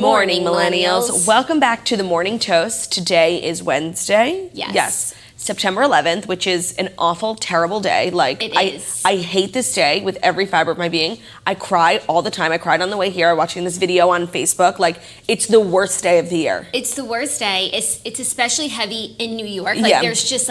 morning, millennials. Welcome back to the Morning Toast. Today is Wednesday. Yes. September 11th, which is an awful, terrible day. It is. I hate this day with every fiber of my being. I cry all the time. I cried on the way here watching this video on Facebook. It's the worst day of the year. It's the worst day. It's especially heavy in New York. There's just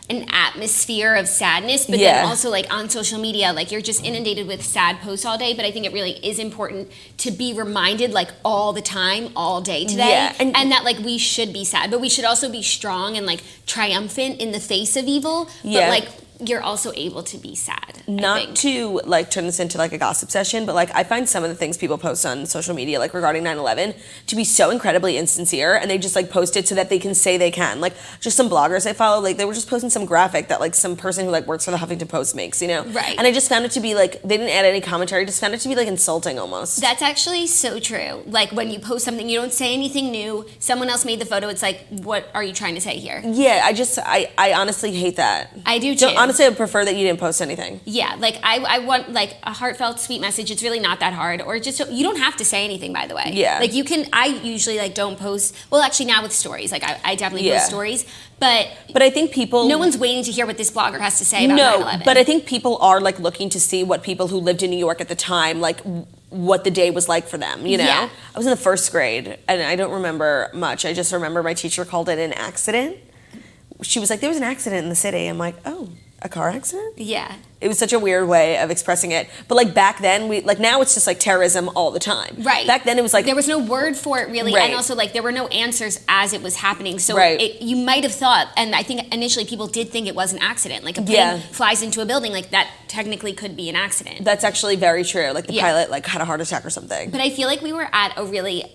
an atmosphere of sadness, but then also on social media, you're just inundated with sad posts all day. But I think it really is important to be reminded all the time, all day today. Yeah, and that we should be sad, but we should also be strong and triumphant in the face of evil. Yeah. But you're also able to be sad. Not to turn this into a gossip session, but I find some of the things people post on social media regarding 9/11 to be so incredibly insincere, and they just post it so that they can say they can. Just some bloggers I follow, they were just posting some graphic that some person who works for the Huffington Post makes, Right. And I just found it to be they didn't add any commentary, just found it to be insulting almost. That's actually so true. When you post something, you don't say anything new. Someone else made the photo. It's what are you trying to say here? Yeah, I honestly hate that. I do too. Honestly, I would prefer that you didn't post anything. Yeah, I want a heartfelt, sweet message. It's really not that hard. Or just, you don't have to say anything, by the way. Yeah. You can, I usually don't post, well, actually now with stories, I definitely post stories. But I think people... No one's waiting to hear what this blogger has to say about 9/11. But I think people are looking to see what people who lived in New York at the time, what the day was like for them, you know? Yeah. I was in the first grade, and I don't remember much. I just remember my teacher called it an accident. She was like, there was an accident in the city. I'm like, oh, a car accident? Yeah. It was such a weird way of expressing it. But back then, now it's just terrorism all the time. Right. Back then it was there was no word for it really. Right. And also there were no answers as it was happening. So right. You might have thought, and I think initially people did think it was an accident. A plane flies into a building, that technically could be an accident. That's actually very true. The pilot had a heart attack or something. But I feel we were at a really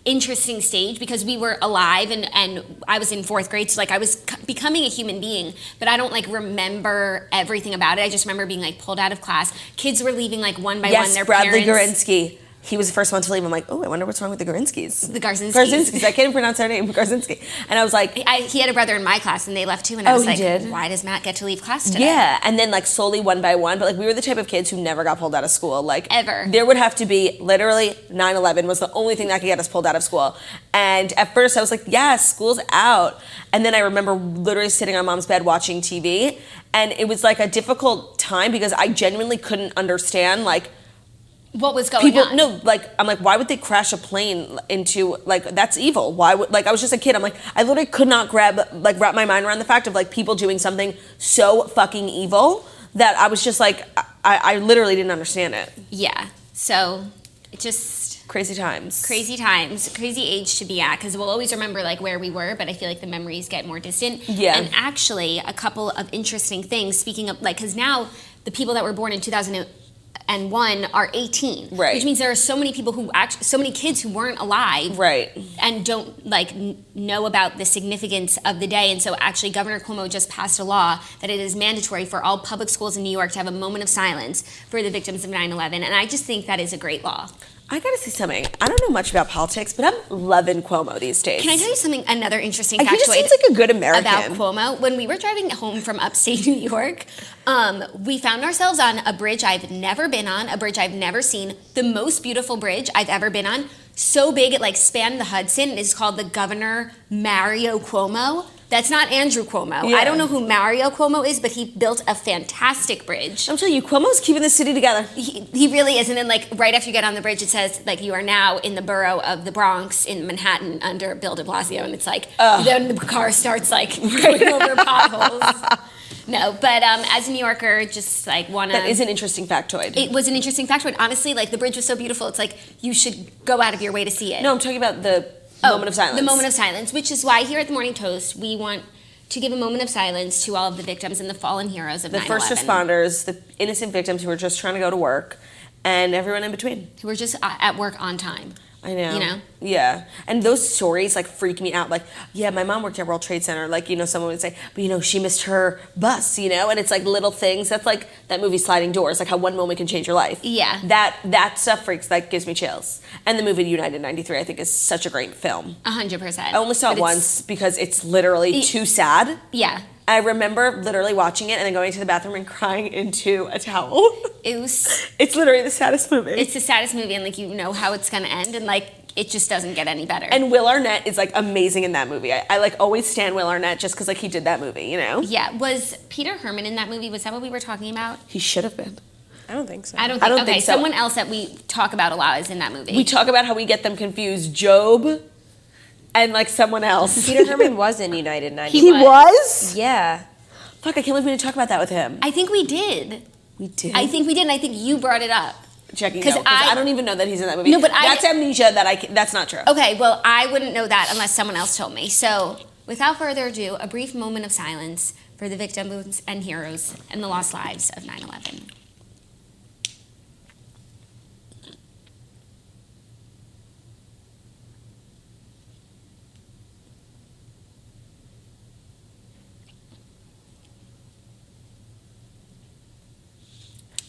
interesting stage because we were alive and I was in fourth grade, so I was becoming a human being, but I don't remember everything about it. I just remember being pulled out of class. Kids were leaving one by one. Their Bradley parents. Gorinsky. He was the first one to leave. I'm like, oh, I wonder what's wrong with the Gorinskys. The Garzinskys. I can't even pronounce their name, Garzinski. And I was like... he had a brother in my class, and they left too, and I was like, did? Why does Matt get to leave class today? Yeah, and then slowly one by one, but we were the type of kids who never got pulled out of school. Ever. There would have to be, literally, 9/11 was the only thing that could get us pulled out of school. And at first I was like, yes, school's out. And then I remember literally sitting on mom's bed watching TV, and it was a difficult time because I genuinely couldn't understand, what was going on? No, I'm like, why would they crash a plane into, that's evil. Why would, I was just a kid. I'm like, I literally could not wrap my mind around the fact of, people doing something so fucking evil that I was just I literally didn't understand it. Yeah. So, it just... Crazy times. Crazy age to be at, because we'll always remember, where we were, but I feel the memories get more distant. Yeah. And actually, a couple of interesting things, speaking of, because now the people that were born in 2001 are 18, right? Which means there are so many people so many kids who weren't alive, right? And don't know about the significance of the day. And so actually, Governor Cuomo just passed a law that it is mandatory for all public schools in New York to have a moment of silence for the victims of 9/11, and I just think that is a great law. I gotta say something. I don't know much about politics, but I'm loving Cuomo these days. Can I tell you something? Another interesting factoid. He just seems like a good American. About Cuomo. When we were driving home from upstate New York, we found ourselves on a bridge I've never been on, a bridge I've never seen, the most beautiful bridge I've ever been on. So big it spanned the Hudson. It is called the Governor Mario Cuomo. That's not Andrew Cuomo. Yeah. I don't know who Mario Cuomo is, but he built a fantastic bridge. I'm telling you, Cuomo's keeping the city together. He really is. And then right after you get on the bridge, it says you are now in the borough of the Bronx in Manhattan under Bill de Blasio. And it's then the car starts going over potholes. No, but as a New Yorker, just wanna... That is an interesting factoid. It was an interesting factoid. Honestly, the bridge was so beautiful, it's you should go out of your way to see it. No, I'm talking about the moment of silence. The moment of silence, which is why here at the Morning Toast, we want to give a moment of silence to all of the victims and the fallen heroes of 9/11. The first responders, the innocent victims who were just trying to go to work, and everyone in between. Who were just at work on time. I know. You know? Yeah. And those stories freak me out. Yeah, my mom worked at World Trade Center. Someone would say, but she missed her bus, and it's little things. That's that movie Sliding Doors, how one moment can change your life. Yeah. That stuff gives me chills. And the movie United 93, I think, is such a great film. 100%. I only saw it once because it's literally too sad. Yeah. I remember literally watching it and then going to the bathroom and crying into a towel. It was... It's literally the saddest movie. It's the saddest movie, and how it's gonna end, and it just doesn't get any better. And Will Arnett is like amazing in that movie. I like always stand Will Arnett just because like he did that movie, you know? Yeah. Was Peter Herman in that movie? Was that what we were talking about? He should have been. I don't think so. I don't think okay, so. Someone else that we talk about a lot is in that movie. We talk about how we get them confused. Job and like someone else. Peter Herman was in United 90. He was? Yeah. Fuck, I can't believe we didn't talk about that with him. I think we did. We did? I think we did, and I think you brought it up. Checking out, because I don't even know that he's in that movie. No, but that's amnesia that's not true. Okay, well, I wouldn't know that unless someone else told me. So, without further ado, a brief moment of silence for the victims and heroes and the lost lives of 9/11.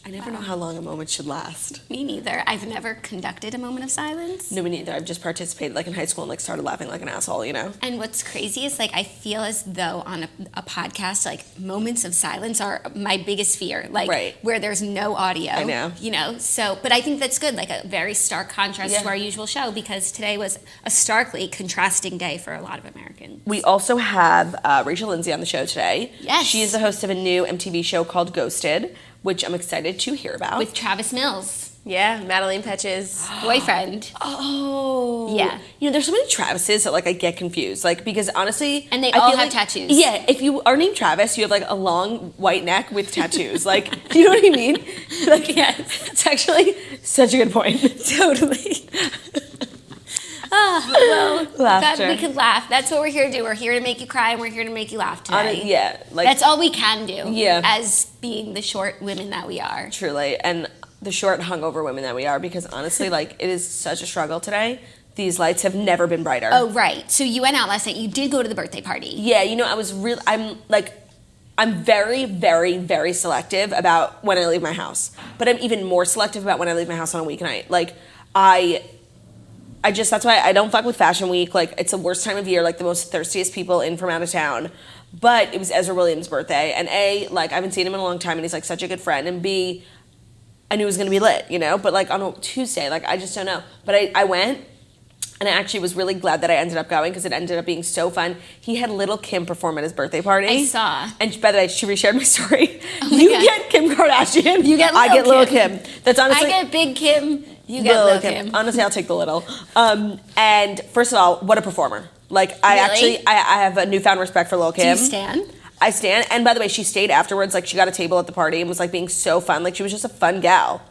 I never know how long a moment should last. Me neither. I've never conducted a moment of silence. No, me neither. I've just participated like in high school and like started laughing like an asshole, you know? And what's crazy is like I feel as though on a podcast, like moments of silence are my biggest fear. Like right. where there's no audio. I know. You know, so, but I think that's good. Like a very stark contrast to our usual show because today was a starkly contrasting day for a lot of Americans. We also have Rachel Lindsay on the show today. Yes. She is the host of a new MTV show called Ghosted, which I'm excited to hear about. With Travis Mills. Yeah, Madeline Petch's boyfriend. Oh. Yeah. You know, there's so many Travises that like I get confused. Like because honestly, And they I all feel have like, tattoos. Yeah, if you are named Travis, you have like a long white neck with tattoos. Like, you know what I mean? Like, Yes. it's actually such a good point. Totally. Well, Laughter. we could laugh. That's what we're here to do. We're here to make you cry and we're here to make you laugh today. Yeah, like That's all we can do. Yeah. As being the short women that we are. truly, and the short hungover women that we are. Because honestly, like it is such a struggle today. These lights have never been brighter. Oh, right. So you went out last night. You did go to the birthday party. Yeah, you know, I'm very, very, very selective about when I leave my house. But I'm even more selective about when I leave my house on a weeknight. Like, that's why I don't fuck with Fashion Week. Like, it's the worst time of year, like the most thirstiest people in from out of town. But it was Ezra Williams' birthday. And A, like, I haven't seen him in a long time and he's like such a good friend. And B, I knew it was gonna be lit, you know? But like on a Tuesday, like, I just don't know. But I went. And I actually was really glad that I ended up going because it ended up being so fun. He had Little Kim perform at his birthday party. I saw. And by the way, she reshared my story. Oh my you God. get Kim Kardashian. You get I get Lil' Little Kim. Kim. That's honestly. I get Big Kim. You get Lil' Kim. Honestly, I'll take the little. And first of all, what a performer. Like, I Really? I have a newfound respect for Lil' Do Kim. you stan? I stand. And by the way, she stayed afterwards. Like, she got a table at the party and was like being so fun. Like, she was just a fun gal.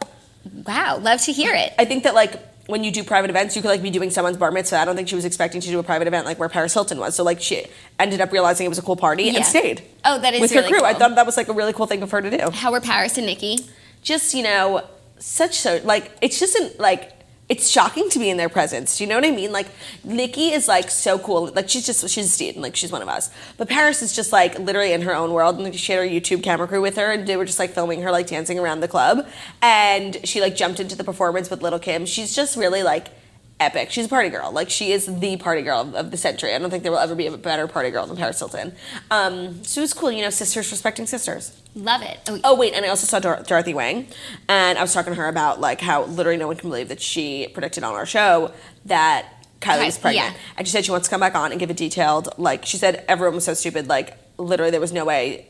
Wow. Love to hear it. I think that like when you do private events, you could like be doing someone's bar mitzvah. I don't think she was expecting to do a private event like where Paris Hilton was. So like she ended up realizing it was a cool party and stayed. Oh, that is with really her crew. cool. I thought that was like a really cool thing for her to do. How were Paris and Nikki? Just, you know, it's just it's shocking to be in their presence. Do you know what I mean? Like, Nikki is like so cool. Like, she's a student. Like, she's one of us. But Paris is just like literally in her own world. And like, she had her YouTube camera crew with her, and they were just like filming her like dancing around the club. And she like jumped into the performance with Little Kim. She's just really like epic. She's a party girl. Like, she is the party girl of the century. I don't think there will ever be a better party girl than Paris Hilton. So it was cool, you know, sisters respecting sisters. Love it. Oh, wait, and I also saw Dorothy Wang, and I was talking to her about, like, how literally no one can believe that she predicted on our show that Kylie was pregnant. Yeah. And she said she wants to come back on and give a detailed, like, she said everyone was so stupid, like, literally there was no way,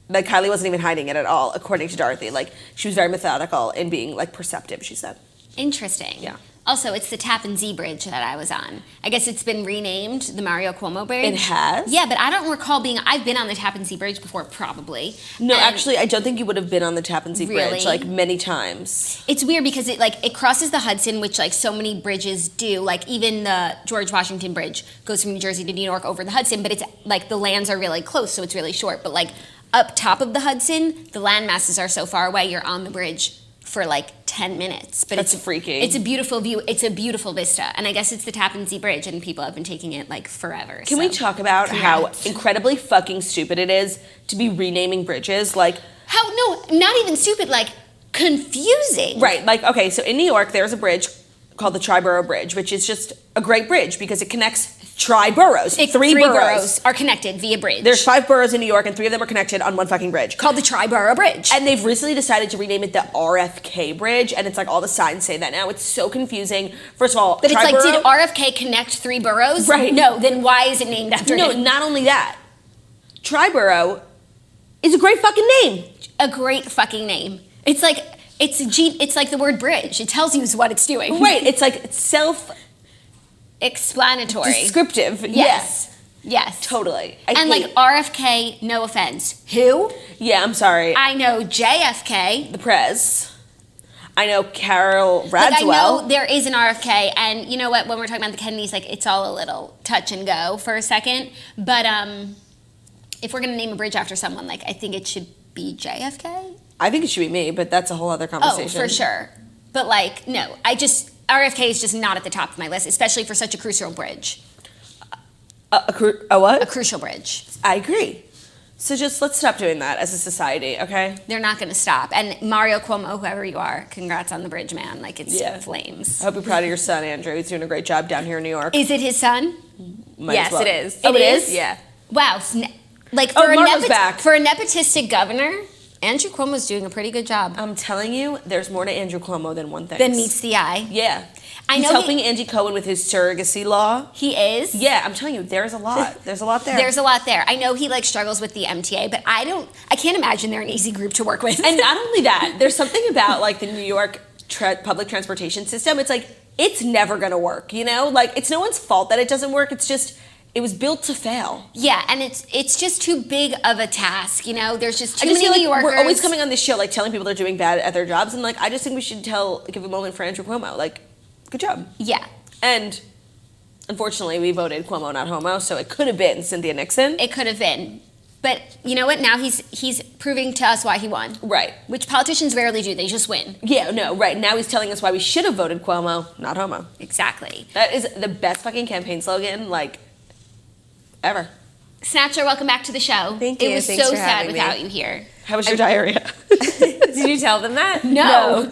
like, Kylie wasn't even hiding it at all, according to Dorothy. Like, she was very methodical in being, like, perceptive, she said. Interesting. Yeah. Also, it's the Tappan Zee Bridge that I was on. I guess it's been renamed the Mario Cuomo Bridge. It has? Yeah, but I don't recall I've been on the Tappan Zee Bridge before, probably. No, And actually, I don't think you would have been on the Tappan Zee Really? Bridge, like, many times. It's weird because it crosses the Hudson, which like so many bridges do. Like even the George Washington Bridge goes from New Jersey to New York over the Hudson, but it's like the lands are really close, so it's really short. But like up top of the Hudson, the land masses are so far away, you're on the bridge for like 10 minutes. But That's freaky. It's a beautiful view. It's a beautiful vista. And I guess it's the Tappan Zee Bridge, and people have been taking it like forever. Can we talk about congrats. how incredibly fucking stupid it is to be renaming bridges? Like, not even stupid, like confusing. right, like, okay, so in New York, there's a bridge called the Triborough Bridge, which is just a great bridge because it connects tri-boroughs. Three boroughs are connected via bridge. There's 5 boroughs in New York, and 3 of them are connected on one fucking bridge. Called the Tri-Borough Bridge. And they've recently decided to rename it the RFK Bridge, and it's like all the signs say that now. It's so confusing. First of all, but it's like, did RFK connect 3 boroughs? Right. No, then why is it named after him? No, not only that. Tri-borough is a great fucking name. A great fucking name. It's like the word bridge. It tells you what it's doing. Right. It's like explanatory. Descriptive. Yes. Yes. Totally. Like RFK, no offense. Who? Yeah, I'm sorry. I know JFK. The Prez. I know Carol Radswell. Like, I know there is an RFK, and you know what? When we're talking about the Kennedys, like, it's all a little touch and go for a second. But if we're gonna name a bridge after someone, like, I think it should be JFK. I think it should be me, but that's a whole other conversation. Oh, for sure. But like, no, RFK is just not at the top of my list, especially for such a crucial bridge. A what? A crucial bridge. I agree. So just let's stop doing that as a society, okay? They're not going to stop. And Mario Cuomo, whoever you are, congrats on the bridge, man. Like, it's flames. I hope you're proud of your son, Andrew. He's doing a great job down here in New York. Is it his son? Yes, it is. Oh, it is? Yeah. Wow. Like, Margo's back. For a nepotistic governor, Andrew Cuomo's doing a pretty good job. I'm telling you, there's more to Andrew Cuomo than one thing. Than meets the eye. Yeah. I He's know helping Andy Cohen with his surrogacy law. He is? Yeah, I'm telling you, there's a lot. There's a lot there. There's a lot there. I know he like struggles with the MTA, but I can't imagine they're an easy group to work with. And not only that, there's something about like the New York public transportation system. It's like, it's never gonna work, you know? Like, it's no one's fault that it doesn't work. It's just, it was built to fail. Yeah, and it's just too big of a task, you know? There's just too I just many feel like New Yorkers. we're always coming on this show like telling people they're doing bad at their jobs, and like I just think we should give a moment for Andrew Cuomo. Like, good job. Yeah. And unfortunately, we voted Cuomo not homo, so it could have been Cynthia Nixon. It could have been. But you know what? Now he's proving to us why he won. Right. Which politicians rarely do. They just win. Yeah, no, right. Now he's telling us why we should have voted Cuomo, not homo. Exactly. That is the best fucking campaign slogan, like, ever. Snatcher, welcome back to the show. Thank you. It was Thanks so for sad having without me. you here. How was your diarrhea? Did you tell them that? No.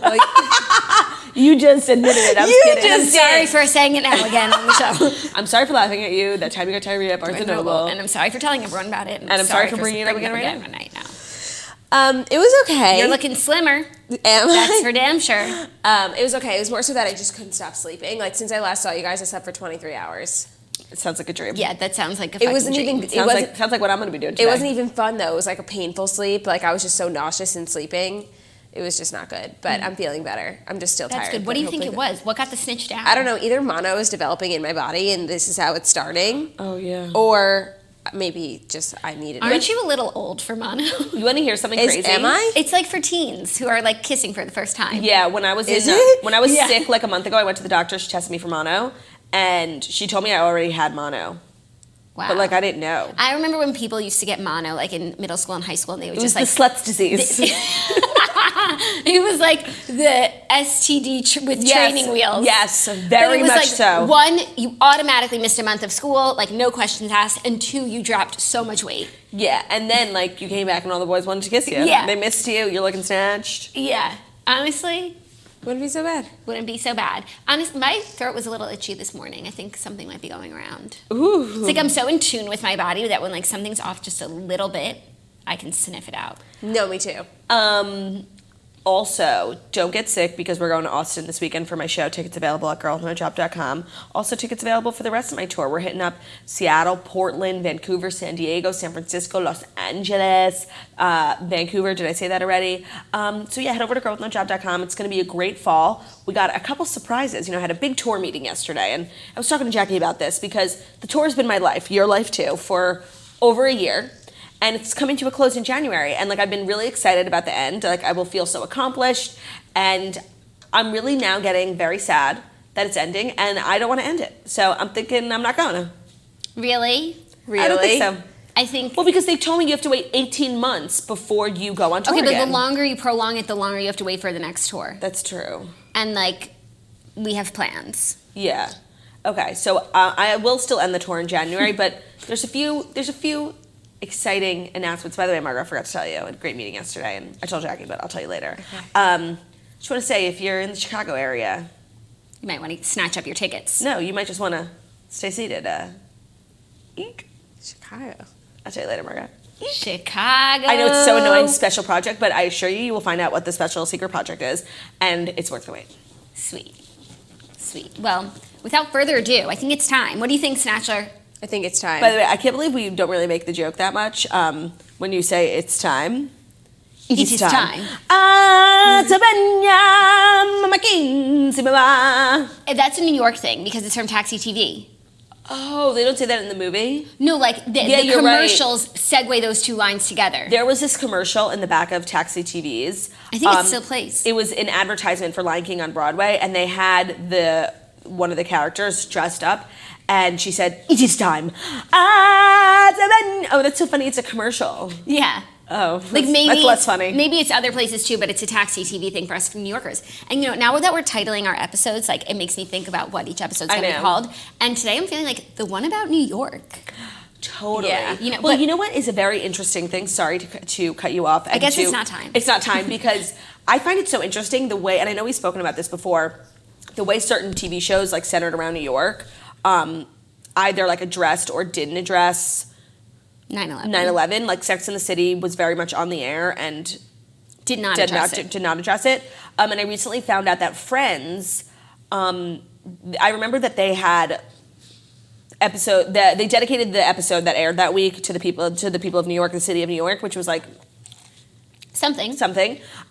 You just admitted it. I'm kidding. I'm sorry for saying it now again on the show. I'm sorry for laughing at you that time you got diarrhea at Barnes & Noble. And I'm sorry for telling everyone about it. And I'm sorry for bringing it up again right now. Right now. It was okay. You're looking slimmer. Am I? That's for damn sure. It was okay. It was more so that I just couldn't stop sleeping. Like, since I last saw you guys, I slept for 23 hours. It sounds like a dream. Yeah, that sounds like a It fucking wasn't dream. even. Sounds like what I'm going to be doing today. It wasn't even fun though. It was like a painful sleep. Like, I was just so nauseous and sleeping. It was just not good. But I'm feeling better. I'm just still That's tired. good. What but do you think it hopefully was? What got the snitch down? I don't know. Either mono is developing in my body, and this is how it's starting. Oh, yeah. Or maybe just I needed. Aren't you a little old for mono? You want to hear something crazy? Am I? It's like for teens who are like kissing for the first time. Yeah, when I was when I was sick like a month ago, I went to the doctor. She tested me for mono, and she told me I already had mono. Wow. But like I didn't know. I remember when people used to get mono like in middle school and high school, and they would It was just the like slut's disease. it was like the STD with training wheels. Yes, But very it was much like, so. One, you automatically missed a month of school, like no questions asked, and 2, you dropped so much weight. Yeah, and then like you came back and all the boys wanted to kiss you. Yeah. They missed you. You're looking snatched. Yeah, honestly, Wouldn't be so bad. wouldn't be so bad. Honestly, my throat was a little itchy this morning. I think something might be going around. Ooh. It's like I'm so in tune with my body that when like something's off just a little bit, I can sniff it out. No, me too. Also, don't get sick because we're going to Austin this weekend for my show. Tickets available at girlwithnojob.com. Also, tickets available for the rest of my tour. We're hitting up Seattle, Portland, Vancouver, San Diego, San Francisco, Los Angeles, Vancouver. Did I say that already? So yeah, head over to girlwithnojob.com. It's going to be a great fall. We got a couple surprises. You know, I had a big tour meeting yesterday, and I was talking to Jackie about this because the tour has been my life, your life too, for over a year. And it's coming to a close in January. And like I've been really excited about the end. Like I will feel so accomplished. And I'm really now getting very sad that it's ending. And I don't want to end it. So I'm thinking I'm not going to. Really? I don't think so. I think. Well, because they told me you have to wait 18 months before you go on tour Okay, but again. the longer you prolong it, the longer you have to wait for the next tour. That's true. And like, we have plans. Yeah. Okay, so I will still end the tour in January, but there's a few exciting announcements. By the way, Margaret, I forgot to tell you. I had a great meeting yesterday, and I told Jackie, but I'll tell you later. Okay. Just want to say, if you're in the Chicago area, You might want to snatch up your tickets. no, you might just want to stay seated. Eek. Chicago. I'll tell you later, Margaret. Chicago. I know it's so annoying, special project, but I assure you will find out what the special secret project is, and it's worth the wait. Sweet. Well, without further ado, I think it's time. What do you think, Snatchler? I think it's time. By the way, I can't believe we don't really make the joke that much when you say it's time. It is time. That's a New York thing because it's from Taxi TV. Oh, they don't say that in the movie? No, like the you're commercials segue those two lines together. There was this commercial in the back of Taxi TVs. I think it still plays. It was an advertisement for Lion King on Broadway, and they had one of the characters dressed up, and she said, "It is time." Oh, that's so funny. It's a commercial. Yeah. Oh, like that's less funny. Maybe it's other places too, but it's a Taxi TV thing for us New Yorkers. And now that we're titling our episodes, like it makes me think about what each episode's going to be called. And today I'm feeling like the one about New York. Totally. Yeah. You know what is a very interesting thing? Sorry to cut you off. I guess it's not time. It's not time because I find it so interesting the way, and I know we've spoken about this before, the way certain TV shows like centered around New York either like addressed or didn't address 9/11. Like Sex and the City was very much on the air and did not address it. And I recently found out that Friends, I remember that they had they dedicated the episode that aired that week to the people of New York, the city of New York, which was like something.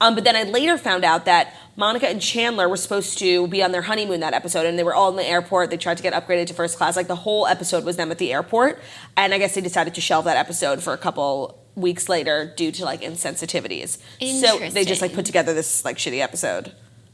But then I later found out that Monica and Chandler were supposed to be on their honeymoon that episode, and they were all in the airport. They tried to get upgraded to first class. Like the whole episode was them at the airport, and I guess they decided to shelve that episode for a couple weeks later due to like insensitivities. So they just like put together this like shitty episode.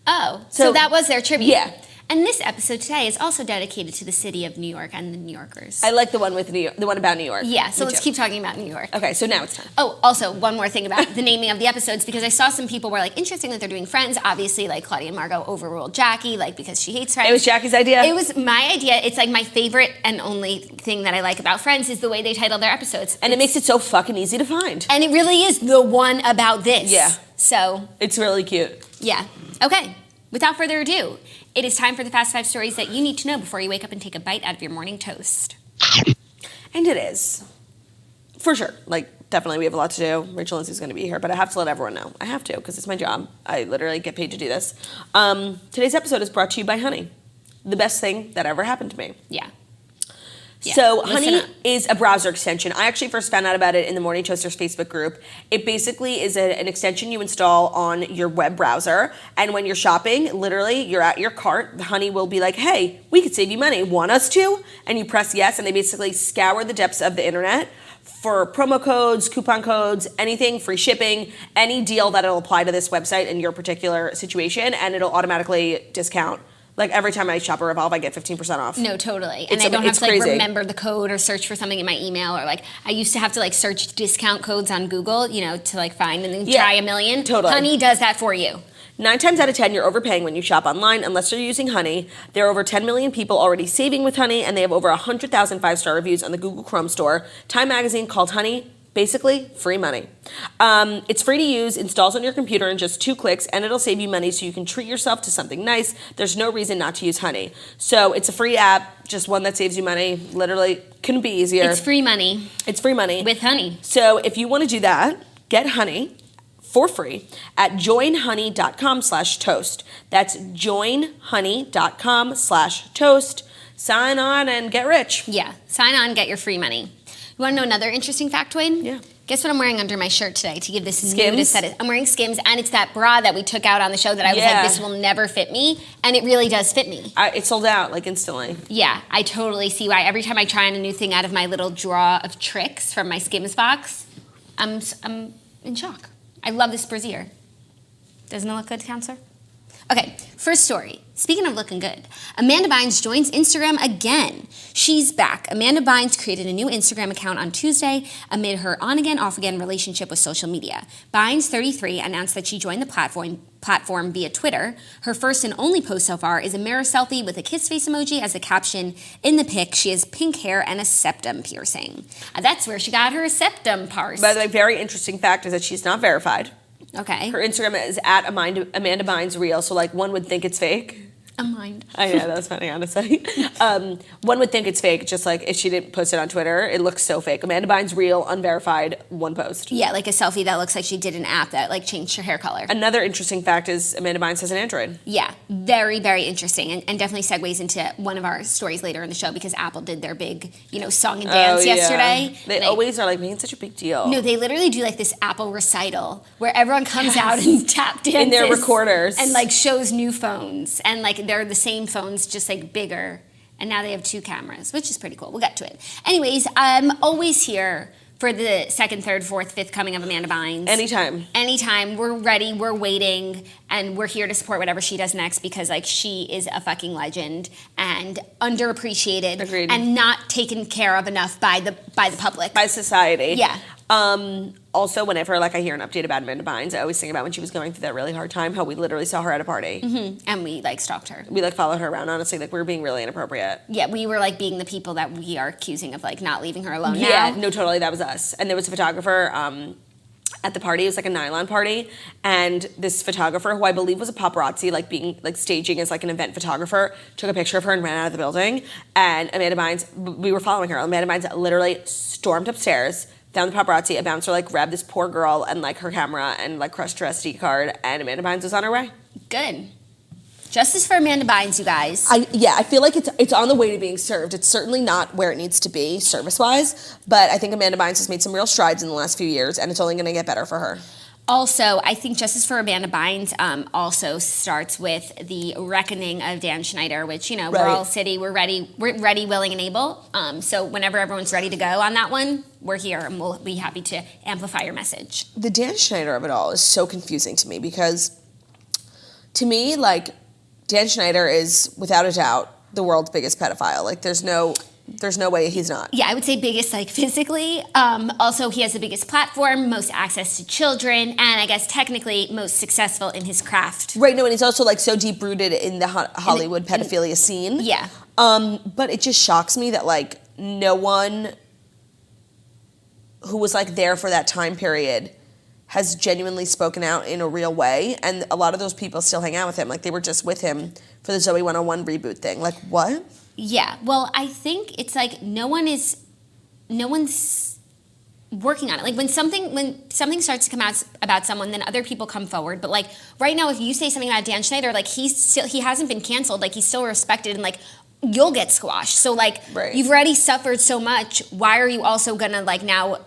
Oh, so that was their tribute. Yeah. And this episode today is also dedicated to the city of New York and the New Yorkers. I like the one with the one about New York. Yeah, so let's keep talking about New York. Okay, so now it's time. Oh, also one more thing about the naming of the episodes, because I saw some people were like, interesting that they're doing Friends. Obviously, like Claudia and Margot overruled Jackie, like because she hates Friends. It was Jackie's idea. It was my idea. It's like my favorite and only thing that I like about Friends is the way they title their episodes. And it makes it so fucking easy to find. And it really is the one about this. Yeah. So. It's really cute. Yeah. Okay. Without further ado, it is time for the Fast 5 stories that you need to know before you wake up and take a bite out of your morning toast. And it is. For sure. Like, definitely we have a lot to do. Rachel Lindsay's going to be here, but I have to let everyone know. I have to, because it's my job. I literally get paid to do this. Today's episode is brought to you by Honey. The best thing that ever happened to me. Yeah. So Honey is a browser extension. I actually first found out about it in the Morning Toasters Facebook group. It basically is an extension you install on your web browser, and when you're shopping, literally, you're at your cart, Honey will be like, hey, we could save you money. Want us to? And you press yes, and they basically scour the depths of the internet for promo codes, coupon codes, anything, free shipping, any deal that it'll apply to this website in your particular situation, and it'll automatically discount. Like every time I shop or Revolve, I get 15% off. No, totally. And I don't have to like remember the code or search for something in my email, or like I used to have to like search discount codes on Google, to like find and then try a million. Totally. Honey does that for you. 9 times out of 10, you're overpaying when you shop online unless you're using Honey. There are over 10 million people already saving with Honey, and they have over 100,000 5-star reviews on the Google Chrome store. Time Magazine called Honey basically free money. It's free to use, installs on your computer in just 2 clicks, and it'll save you money so you can treat yourself to something nice. There's no reason not to use Honey. So it's a free app, just one that saves you money. Literally, couldn't be easier. It's free money. It's free money. With Honey. So if you want to do that, get Honey for free at joinhoney.com/toast. That's joinhoney.com/toast. Sign on and get rich. Yeah, sign on, get your free money. You want to know another interesting factoid? Yeah. Guess what I'm wearing under my shirt today to give this Skims? new aesthetic? I'm wearing Skims, and it's that bra that we took out on the show that I was like, this will never fit me, and it really does fit me. It sold out, like, instantly. Yeah, I totally see why. Every time I try on a new thing out of my little drawer of tricks from my Skims box, I'm in shock. I love this brassiere. Doesn't it look good, counselor? Okay, first story. Speaking of looking good, Amanda Bynes joins Instagram again. She's back. Amanda Bynes created a new Instagram account on Tuesday amid her on-again, off-again relationship with social media. Bynes, 33, announced that she joined the platform via Twitter. Her first and only post so far is a mirror selfie with a kiss face emoji as a caption. In the pic, she has pink hair and a septum piercing. That's where she got her septum pierced. By the way, very interesting fact is that she's not verified. Okay. Her Instagram is at Amanda Bynes Real, so like one would think it's fake. a mind. I know, that's funny, honestly. One would think it's fake, just like if she didn't post it on Twitter, it looks so fake. Amanda Bynes, real, unverified, one post. Yeah, like a selfie that looks like she did an app that like changed her hair color. Another interesting fact is Amanda Bynes has an Android. Yeah, very, very interesting, and definitely segues into one of our stories later in the show because Apple did their big, song and dance yesterday. They always are like making such a big deal. No, they literally do like this Apple recital where everyone comes out and tap dances. In their recorders. And like shows new phones, and like they're the same phones, just like bigger. And now they have 2 cameras, which is pretty cool. We'll get to it. Anyways, I'm always here for the 2nd, 3rd, 4th, 5th coming of Amanda Bynes. Anytime. We're ready, we're waiting, and we're here to support whatever she does next because like she is a fucking legend and underappreciated. Agreed. And not taken care of enough by the public. By society. Yeah. Also, whenever like I hear an update about Amanda Bynes, I always think about when she was going through that really hard time, how we literally saw her at a party. Mm-hmm. And we like stalked her. We like followed her around, honestly, like we were being really inappropriate. Yeah, we were like being the people that we are accusing of like not leaving her alone now. Yeah, no, totally, that was us. And there was a photographer at the party. It was like a nylon party, and this photographer, who I believe was a paparazzi, like being like staging as like an event photographer, took a picture of her and ran out of the building. And Amanda Bynes, we were following her. Amanda Bynes literally stormed upstairs, found the paparazzi. A bouncer like grabbed this poor girl and like her camera and like crushed her SD card, and Amanda Bynes was on her way. Good. Justice for Amanda Bynes, you guys. I feel like it's on the way to being served. It's certainly not where it needs to be service-wise, but I think Amanda Bynes has made some real strides in the last few years, and it's only going to get better for her. Also, I think Justice for Amanda Bynes also starts with the reckoning of Dan Schneider, which, Right. we're all city, we're ready, willing, and able. So whenever everyone's ready to go on that one, we're here, and we'll be happy to amplify your message. The Dan Schneider of it all is so confusing to me because, to me, like, Dan Schneider is, without a doubt, the world's biggest pedophile. Like, there's no way he's not. Yeah, I would say biggest, like, physically. Also, he has the biggest platform, most access to children, and I guess technically most successful in his craft. Right, no, and he's also, like, so deep-rooted in the Hollywood pedophilia scene. Yeah. But it just shocks me that, like, no one who was, like, there for that time period has genuinely spoken out in a real way, and a lot of those people still hang out with him. Like, they were just with him for the Zoe 101 reboot thing. Like, what? Yeah, well, I think it's like no one's working on it. Like when something starts to come out about someone, then other people come forward. But like right now, if you say something about Dan Schneider, like he hasn't been canceled. Like he's still respected, and like you'll get squashed. So like Right. You've already suffered so much. Why are you also gonna like now?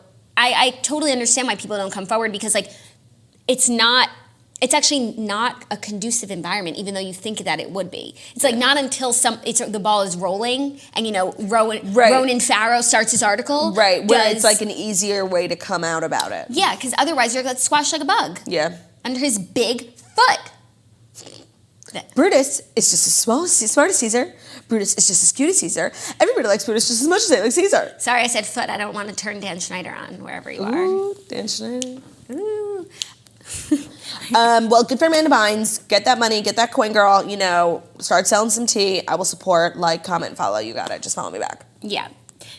I totally understand why people don't come forward because like it's actually not a conducive environment, even though you think that it would be. It's like not until the ball is rolling and Ronan Farrow starts his article. Right, where it's like an easier way to come out about it. Yeah, because otherwise you're squashed like a bug. Yeah. Under his big foot. Brutus is just as smart as Caesar. Brutus is just as cute as Caesar. Everybody likes Brutus just as much as they like Caesar. Sorry, I said foot. I don't want to turn Dan Schneider on wherever you are. Ooh, Dan Schneider. Ooh. Well, good for Amanda Bynes. Get that money, get that coin, girl. Start selling some tea. I will support, like, comment, follow. You got it. Just follow me back. Yeah.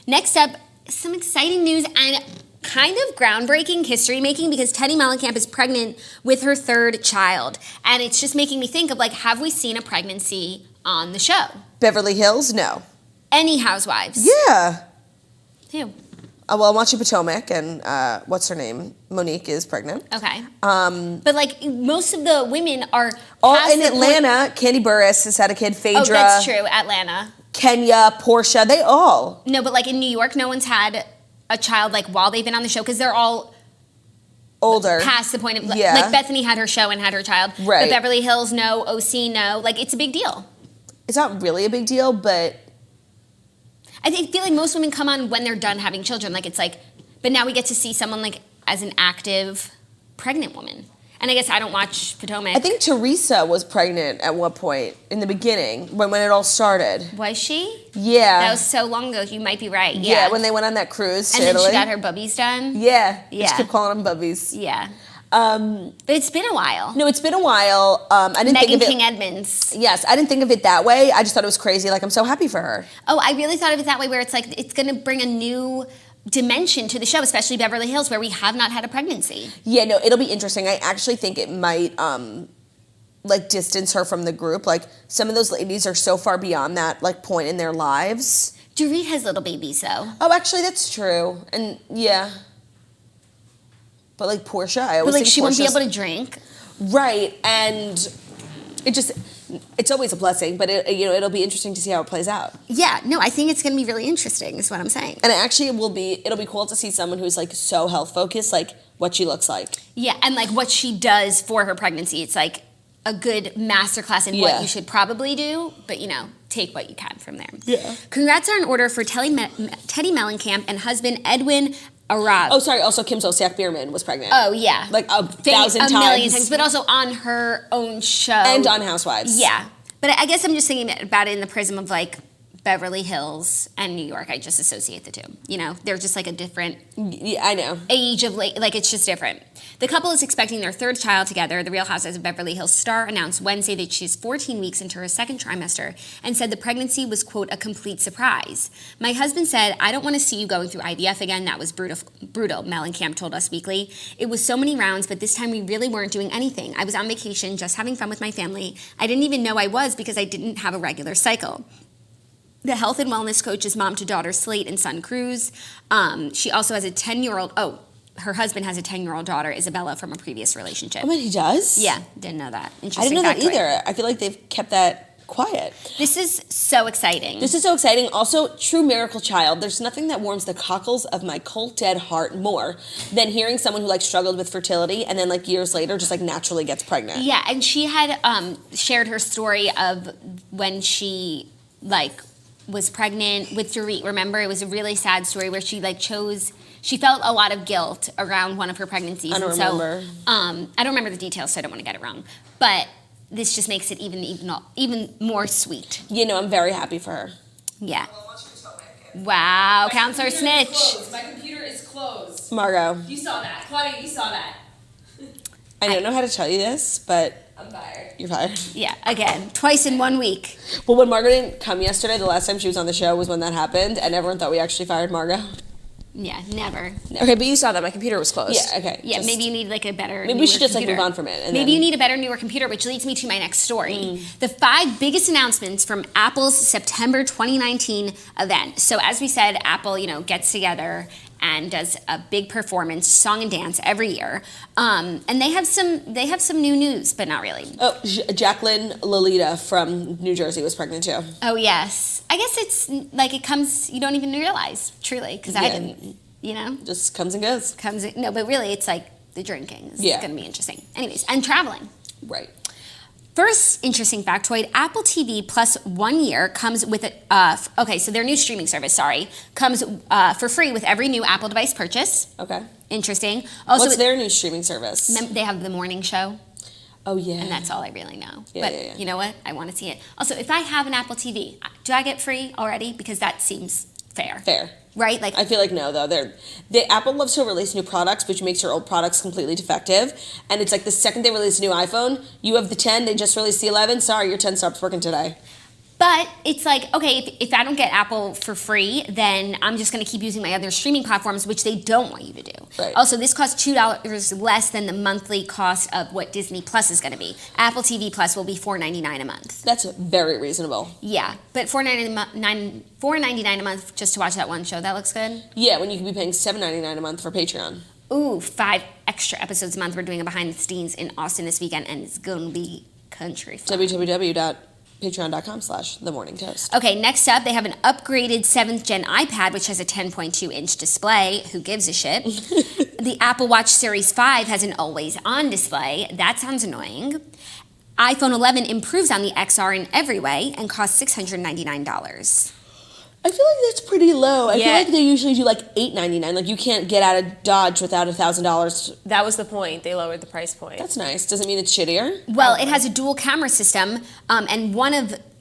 Next up, some exciting news and kind of groundbreaking history making because Teddi Mellencamp is pregnant with her 3rd child. And it's just making me think of, like, have we seen a pregnancy on the show? Beverly Hills? No. Any housewives? Yeah. Who? Well, I'm watching Potomac, and what's her name? Monique is pregnant. Okay. But like most of the women are in Atlanta. Candy Burris has had a kid. Phaedra. Oh, that's true. Atlanta. Kenya, Portia, they all. No, but like in New York, no one's had a child like while they've been on the show because they're all older. Past the point of Yeah. like Bethany had her show and had her child. Right. But Beverly Hills, no. OC, no. Like it's a big deal. It's not really a big deal, but I feel like most women come on when they're done having children. Like it's like, but now we get to see someone like as an active pregnant woman. And I guess I don't watch Potomac. I think Teresa was pregnant at one point in the beginning when it all started. Was she? Yeah. That was so long ago. You might be right. Yeah, Yeah. when they went on that cruise to and then Italy. she got her bubbies done. Yeah. Yeah. Just kept calling them bubbies. Yeah. But it's been a while. No, it's been a while. I didn't Megan think of it. King Edmonds. Yes, I didn't think of it that way. I just thought it was crazy. Like, I'm so happy for her. Oh, I really thought of it that way, where it's like it's going to bring a new dimension to the show, especially Beverly Hills, where we have not had a pregnancy. Yeah, no, it'll be interesting. I actually think it might like distance her from the group. Like some of those ladies are so far beyond that like point in their lives. Dorit has little babies though. Oh, actually, that's true. And yeah. But like Portia, I always But like think she won't be Portia's- able to drink. Right, and it's always a blessing, but it'll be interesting to see how it plays out. Yeah, no, I think it's going to be really interesting is what I'm saying. And it'll be cool to see someone who's like so health focused, like what she looks like. Yeah, and like what she does for her pregnancy. It's like a good masterclass in what you should probably do, but take what you can from there. Yeah. Congrats are in order for Teddi Mellencamp and husband Edwin Arab. Oh, sorry. Also, Kim Zolciak-Biermann was pregnant. Oh, yeah. Like a million times. But also on her own show. And on Housewives. Yeah. But I guess I'm just thinking about it in the prism of like Beverly Hills and New York. I just associate the two. They're just like a different Yeah, I know. age of like it's just different. The couple is expecting their third child together. The Real Housewives of Beverly Hills star announced Wednesday that she's 14 weeks into her second trimester and said the pregnancy was, quote, a complete surprise. My husband said, I don't want to see you going through IVF again. That was brutal, Mellencamp told Us Weekly. It was so many rounds, but this time we really weren't doing anything. I was on vacation, just having fun with my family. I didn't even know I was because I didn't have a regular cycle. The health and wellness coach is mom to daughter Slate and son Cruz. She also has a 10-year-old, her husband has a 10-year-old daughter, Isabella, from a previous relationship. Oh, but he does? Yeah, didn't know that. Interesting. I didn't know that factoid. either. I feel like they've kept that quiet. This is so exciting. This is so exciting. Also, true miracle child. There's nothing that warms the cockles of my cold dead heart more than hearing someone who like struggled with fertility and then like years later just like naturally gets pregnant. Yeah, and she had shared her story of when she like was pregnant with Dorit. Remember, it was a really sad story where she like she felt a lot of guilt around one of her pregnancies. I don't remember. I don't remember the details, so I don't want to get it wrong. But this just makes it even more sweet. I'm very happy for her. Yeah. Wow, Counselor Snitch. My computer is closed. Margot, You saw that. Claudia, you saw that. I don't know how to tell you this, but I'm fired. you're fired. Yeah, again, twice in 1 week. Well, when Margot didn't come yesterday, the last time she was on the show was when that happened, and everyone thought we actually fired Margot. Yeah, never. Okay, but you saw that my computer was closed. Yeah, okay. Yeah, maybe you need like a better. Maybe we newer should just computer. like move on from it. And Maybe then, you need a better, newer computer, which leads me to my next story. The 5 biggest announcements from Apple's September 2019 event. So as we said, Apple, gets together and does a big performance, song and dance every year. And they have some new news, but not really. Oh, Jacqueline Lolita from New Jersey was pregnant too. Oh yes, I guess it's like it comes. You don't even realize truly because I Yeah. didn't. Just comes and goes. No, but really, it's like the drinking is Yeah. going to be interesting. Anyways, and traveling. Right. First interesting factoid, Apple TV Plus 1 year comes with so their new streaming service, comes for free with every new Apple device purchase. Okay. Interesting. Also, What's their new streaming service? they have the morning show, Oh, yeah. and that's all I really know. Yeah, but yeah. you know what? I want to see it. Also, if I have an Apple TV, do I get free already? Because that seems fair. Fair. Right? Like, I feel like no, though. Apple loves to release new products, which makes your old products completely defective. And it's like the second they release a new iPhone, you have the 10, they just released the 11. Sorry, your 10 stops working today. but it's like, okay, if I don't get Apple for free, then I'm just going to keep using my other streaming platforms, which they don't want you to do. Right. Also, this costs $2 less than the monthly cost of what Disney Plus is going to be. Apple TV Plus will be $4.99 a month. That's very reasonable. Yeah, but $4.99 a month just to watch that one show, that looks good. Yeah, when you could be paying $7.99 a month for Patreon. Ooh, 5 extra episodes a month. We're doing a behind the scenes in Austin this weekend, and it's going to be country fun. www.patreon.com/themorningtoast. Okay, next up, they have an upgraded 7th gen iPad, which has a 10.2-inch display. Who gives a shit? The Apple Watch Series 5 has an always-on display. That sounds annoying. iPhone 11 improves on the XR in every way and costs $699. I feel like that's pretty low. I feel Yeah. like they usually do like $8.99. Like you can't get out of Dodge without $1,000. That was the point. They lowered the price point. That's nice. Doesn't mean it's shittier. Well, it has a dual camera system, and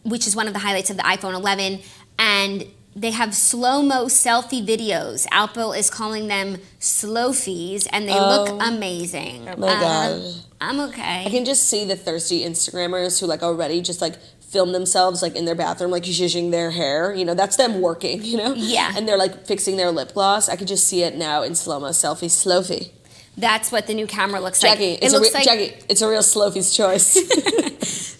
which is one of the highlights of the iPhone 11, and they have slow-mo selfie videos. Apple is calling them slow-fies, and they look amazing. Oh my God. I'm okay. I can just see the thirsty Instagrammers who like already just like film themselves like in their bathroom, like zhuzhing their hair. That's them working, Yeah. And they're like fixing their lip gloss. I could just see it now in slow-mo selfie, slowfie. That's what the new camera looks Jackie, like. It looks like Jackie, it's a real Slofi's choice.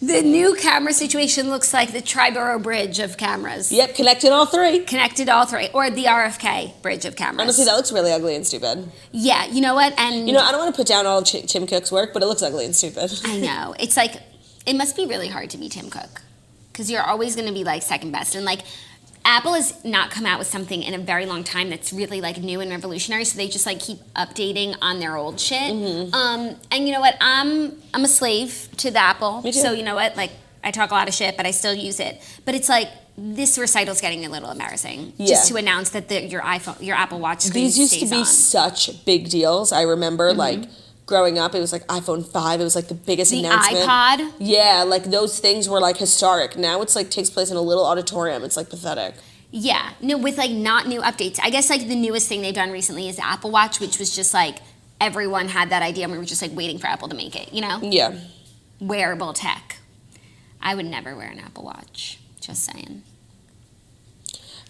the new camera situation looks like the Triborough Bridge of cameras. Yep, connected all three. Connected all three, or the RFK Bridge of cameras. Honestly, that looks really ugly and stupid. Yeah, you know what? And You know, I don't want to put down all Tim Cook's work, but it looks ugly and stupid. I know. It's like, it must be really hard to be Tim Cook, because you're always going to be like second best. And like, Apple has not come out with something in a very long time that's really like new and revolutionary, so they just like keep updating on their old shit. And you know what? I'm a slave to the Apple. Me too. So you know what? Like, I talk a lot of shit, but I still use it. But it's like, this recital's getting a little embarrassing. Yeah. Just to announce that your Apple Watch screen These used stays to be on. such big deals. I remember, like, growing up, it was like iPhone 5. It was like the biggest The announcement. iPod. Yeah, like those things were like historic. Now it's like takes place in a little auditorium. It's like pathetic. Yeah, no, with like not new updates. I guess like the newest thing they've done recently is the Apple Watch, which was just like everyone had that idea and we were just like waiting for Apple to make it, you know? Yeah. Wearable tech. I would never wear an Apple Watch, just saying.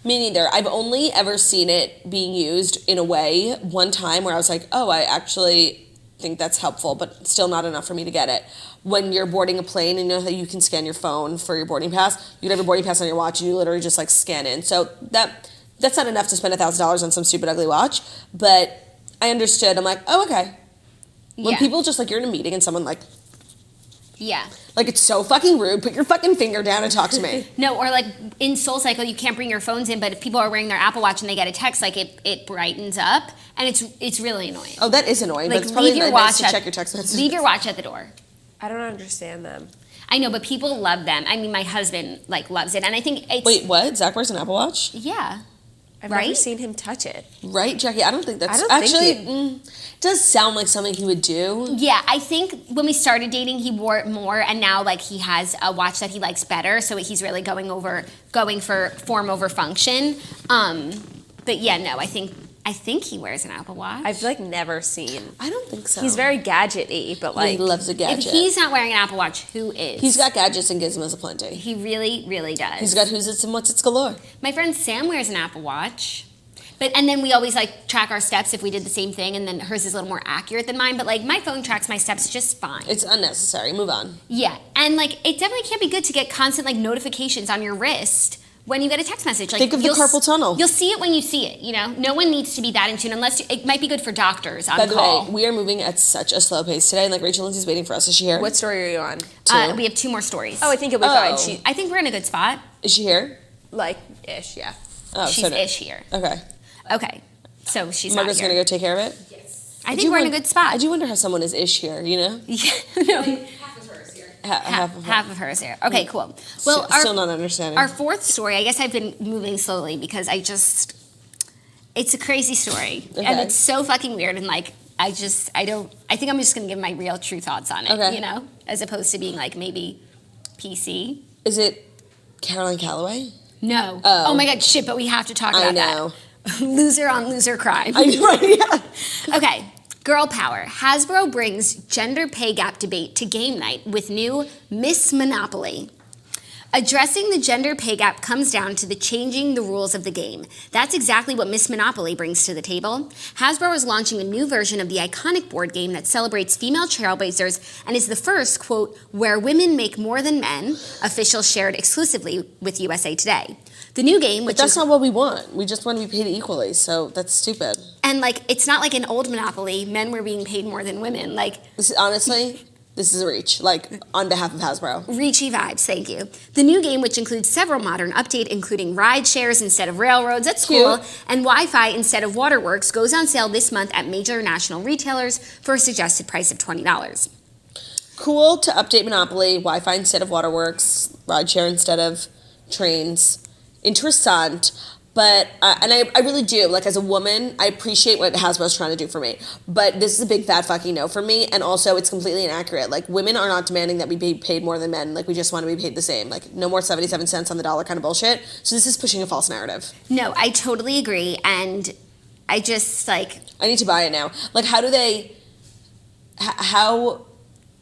Me neither. I've only ever seen it being used in a way one time where I was like, oh, I actually think that's helpful, but still not enough for me to get it. When you're boarding a plane and you know how you can scan your phone for your boarding pass, you can have your boarding pass on your watch and you literally just like scan in. So that's not enough to spend $1,000 on some stupid ugly watch, but I understood. I'm like, oh, okay. When Yeah. people just like, you're in a meeting and someone like it's so fucking rude, put your fucking finger down and talk to me. No, or like in SoulCycle, you can't bring your phones in, but if people are wearing their Apple Watch and they get a text, like it brightens up, and it's really annoying. Oh, that is annoying, Like, but it's probably leave your nice to watch check your text messages. Leave your watch at the door. I don't understand them. I know, but people love them. I mean, my husband like loves it, and I think it's Wait, what? Zach wears an Apple Watch? yeah. I've Right? never seen him touch it. Right, Jackie? I don't think that's I don't actually. think It does sound like something he would do. Yeah, I think when we started dating, he wore it more, and now like he has a watch that he likes better, so he's really going for form over function. But yeah, no, I think he wears an Apple Watch. I've like never seen. I don't think so. He's very gadget-y, but He like loves a if gadget. he's not wearing an Apple Watch, who is? He's got gadgets and gizmos aplenty. He really, really does. He's got who's it's and what's it's galore. My friend Sam wears an Apple Watch. And then we always like track our steps if we did the same thing, and then hers is a little more accurate than mine. But like my phone tracks my steps just fine. It's unnecessary. Move on. Yeah, and like it definitely can't be good to get constant like notifications on your wrist when you get a text message. Like, Think of the carpal tunnel. You'll see it when you see it. You know, no one needs to be that in tune unless it might be good for doctors on By the call. way, we are moving at such a slow pace today, and like Rachel Lindsay's waiting for us. Is she here? what story are you on? Two? We have 2 more stories. Oh, I think it'll be Oh. fine. I think we're in a good spot. Is she here? Like ish, yeah. Oh, She's no. ish here. Okay. Okay, so she's Margaret's not gonna here. go take care of it. I think we're in a good spot. I do wonder how someone is ish here. You know, Yeah, no, Half of hers here. half of half of hers here. Okay, cool. Well, still not understanding. Our 4th story, I guess I've been moving slowly because it's a crazy story. And Okay. it's so fucking weird. And like, I think I'm just going to give my real true thoughts on it, Okay. you know, as opposed to being like maybe PC. Is it Caroline Calloway? No. Oh. Oh my God, shit, but we have to talk I about know. that. Loser on loser crime. Right, yeah. Okay, girl power. Hasbro brings gender pay gap debate to game night with new Miss Monopoly. Addressing the gender pay gap comes down to the changing the rules of the game. That's exactly what Miss Monopoly brings to the table. Hasbro is launching a new version of the iconic board game that celebrates female trailblazers and is the first, quote, where women make more than men, officials shared exclusively with USA Today. The new game, which But that's is not what we want. We just want to be paid equally. So that's stupid. and like it's not like an old Monopoly. Men were being paid more than women. Like Honestly, this is a reach. Like on behalf of Hasbro. Reachy vibes, thank you. The new game, which includes several modern updates, including ride shares instead of railroads, that's cool, Cute. and Wi-Fi instead of waterworks, goes on sale this month at major national retailers for a suggested price of $20. Cool to update Monopoly, Wi-Fi instead of waterworks, rideshare instead of trains. Interessant. But, and I really do, like as a woman, I appreciate what Hasbro's trying to do for me. But this is a big fat fucking no for me. And also it's completely inaccurate. Like women are not demanding that we be paid more than men. Like we just want to be paid the same. Like no more 77 cents on the dollar kind of bullshit. So this is pushing a false narrative. No, I totally agree, and I just like I need to buy it now. Like how do they, how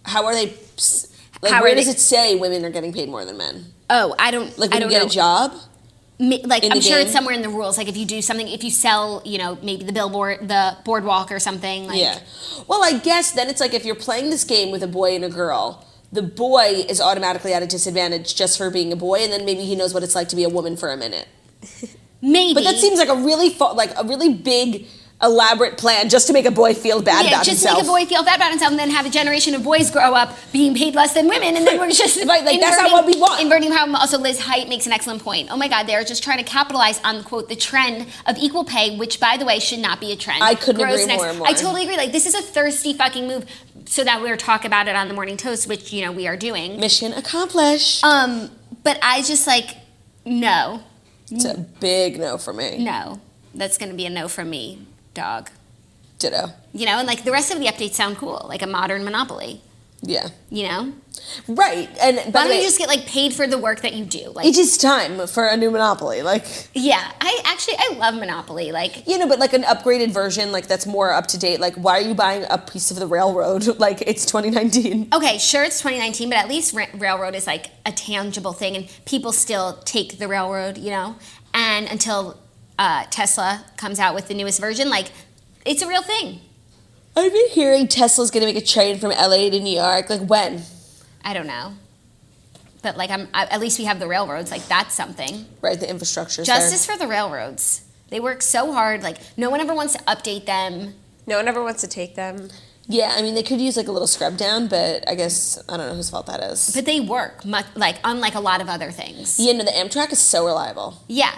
are they, like How where are does they- it say women are getting paid more than men? I don't Like I when you don't get know. a job? Like, In I'm the sure it's game? somewhere in the rules. Like, if you do something, if you sell, maybe the boardwalk or something. Like, Yeah. Well, I guess then it's like if you're playing this game with a boy and a girl, the boy is automatically at a disadvantage just for being a boy, and then maybe he knows what it's like to be a woman for a minute. maybe. But that seems like a really big, elaborate plan just to make a boy feel bad about just himself. make a boy feel bad about himself, and then have a generation of boys grow up being paid less than women, and then we're just Right, like, that's not what we want. Inverting power. Also, Liz Height makes an excellent point. Oh my God, they're just trying to capitalize on, quote, the trend of equal pay, which, by the way, should not be a trend. I couldn't agree more and more. I totally agree. Like, this is a thirsty fucking move, so that we're talk about it on the Morning Toast, which we are doing. Mission accomplished. But I just no, It's a big no for me. no, that's gonna be a no from me, dog. Ditto. And like the rest of the updates sound cool, like a modern Monopoly. Yeah. Right. And Why by the don't way, you just get paid for the work that you do? it is time for a new Monopoly. Yeah, I love Monopoly. But an upgraded version, that's more up to date. Why are you buying a piece of the railroad? It's 2019. Okay, sure, it's 2019, but at least railroad is a tangible thing, and people still take the railroad, And until Tesla comes out with the newest version, it's a real thing. I've been hearing Tesla's gonna make a train from LA to New York. When? I don't know. But at least we have the railroads. That's something. Right, the infrastructure's Justice for the railroads. They work so hard. No one ever wants to update them. No one ever wants to take them. Yeah, they could use a little scrub down, but I guess I don't know whose fault that is. But they work unlike a lot of other things. Yeah, no, the Amtrak is so reliable. Yeah.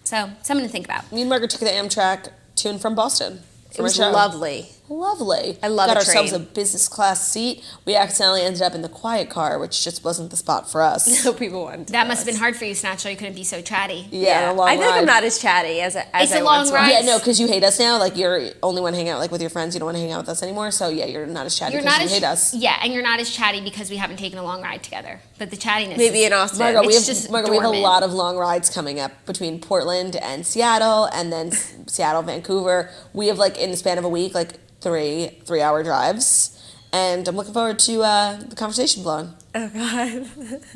So something to think about. Me and Margaret took the Amtrak to and from Boston. It was lovely. Lovely. I love Got a ourselves train. a business class seat. We accidentally ended up in the quiet car, which just wasn't the spot for us. No people wanted to That go. must have been hard for you, Snatcher. You couldn't be so chatty. Yeah, a long I feel like ride. I'm not as chatty as It's I a long once ride. was. Yeah, no, because you hate us now. You're only want to hang out with your friends. You don't want to hang out with us anymore. So yeah, you're not as chatty You're because not you hate us. Yeah, and you're not as chatty because we haven't taken a long ride together. But the chattiness Maybe is, in Austin. Margot, we It's have, just Margot, we have a dormant. lot of long rides coming up between Portland and Seattle, and then Seattle, Vancouver. We have in the span of a week, 3-hour drives, and I'm looking forward to the conversation flowing. Oh God.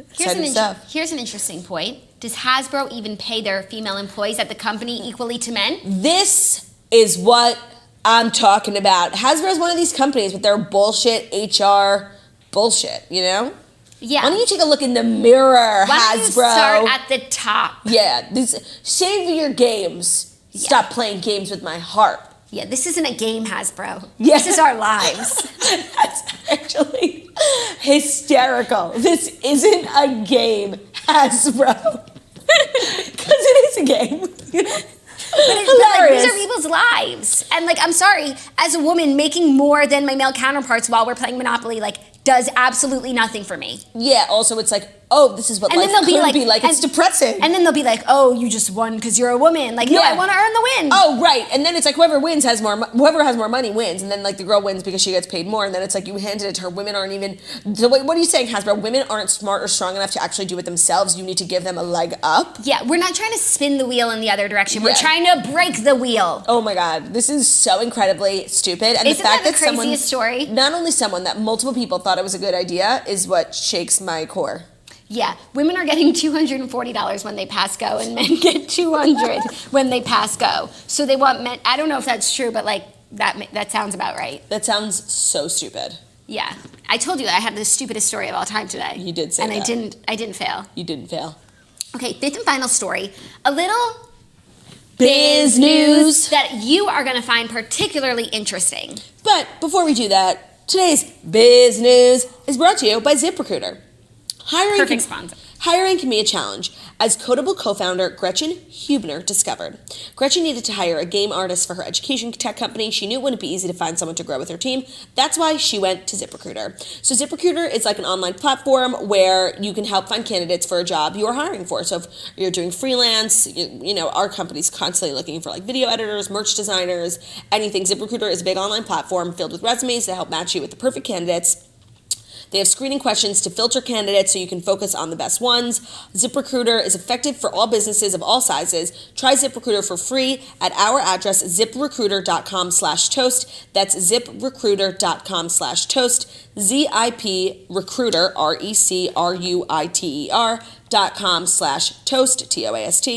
Exciting stuff. Here's an interesting point. Does Hasbro even pay their female employees at the company equally to men? This is what I'm talking about. Hasbro is one of these companies with their bullshit HR bullshit. Yeah. Why don't you take a look in the mirror, Why don't you Hasbro? start at the top? Yeah, save your games. Stop playing games with my heart. Yeah, this isn't a game, Hasbro. Yeah. This is our lives. That's actually hysterical. This isn't a game, Hasbro. Because it is a game. But Hilarious. these are people's lives. And I'm sorry, as a woman, making more than my male counterparts while we're playing Monopoly, does absolutely nothing for me. Yeah, also it's this is what And life then they'll be could be like. It's depressing. And then they'll be oh, you just won because you're a woman. No, Yeah. I want to earn the win. Oh, right. And then it's whoever has more money wins. And then the girl wins because she gets paid more. And then it's you handed it to her. Women aren't even. So what are you saying, Hasbro? Women aren't smart or strong enough to actually do it themselves. You need to give them a leg up. Yeah, we're not trying to spin the wheel in the other direction. We're Yeah. trying to break the wheel. Oh my God, this is so incredibly stupid. And Isn't the fact that the someone, craziest story? not only someone, that multiple people thought it was a good idea is what shakes my core. Yeah, women are getting $240 when they pass go, and men get $200 when they pass go. So they want men. I don't know if that's true, but that sounds about right. That sounds so stupid. Yeah, I told you I had the stupidest story of all time today. You did say and that. I didn't fail. You didn't fail. Okay, fifth and final story. A little Biz news. that you are going to find particularly interesting. But before we do that, today's biz news is brought to you by ZipRecruiter. Perfect sponsor. Hiring can be a challenge, as Codable co-founder Gretchen Hubner discovered. Gretchen needed to hire a game artist for her education tech company. She knew it wouldn't be easy to find someone to grow with her team. That's why she went to ZipRecruiter. So ZipRecruiter is an online platform where you can help find candidates for a job you're hiring for. So if you're doing freelance, our company's constantly looking for video editors, merch designers, anything. ZipRecruiter is a big online platform filled with resumes that help match you with the perfect candidates. They have screening questions to filter candidates so you can focus on the best ones. ZipRecruiter is effective for all businesses of all sizes. Try ZipRecruiter for free at our address, ziprecruiter.com/toast. That's ziprecruiter.com/toast. ZIP Recruiter, RECRUITER ZipRecruiter.com/toast, TOAST.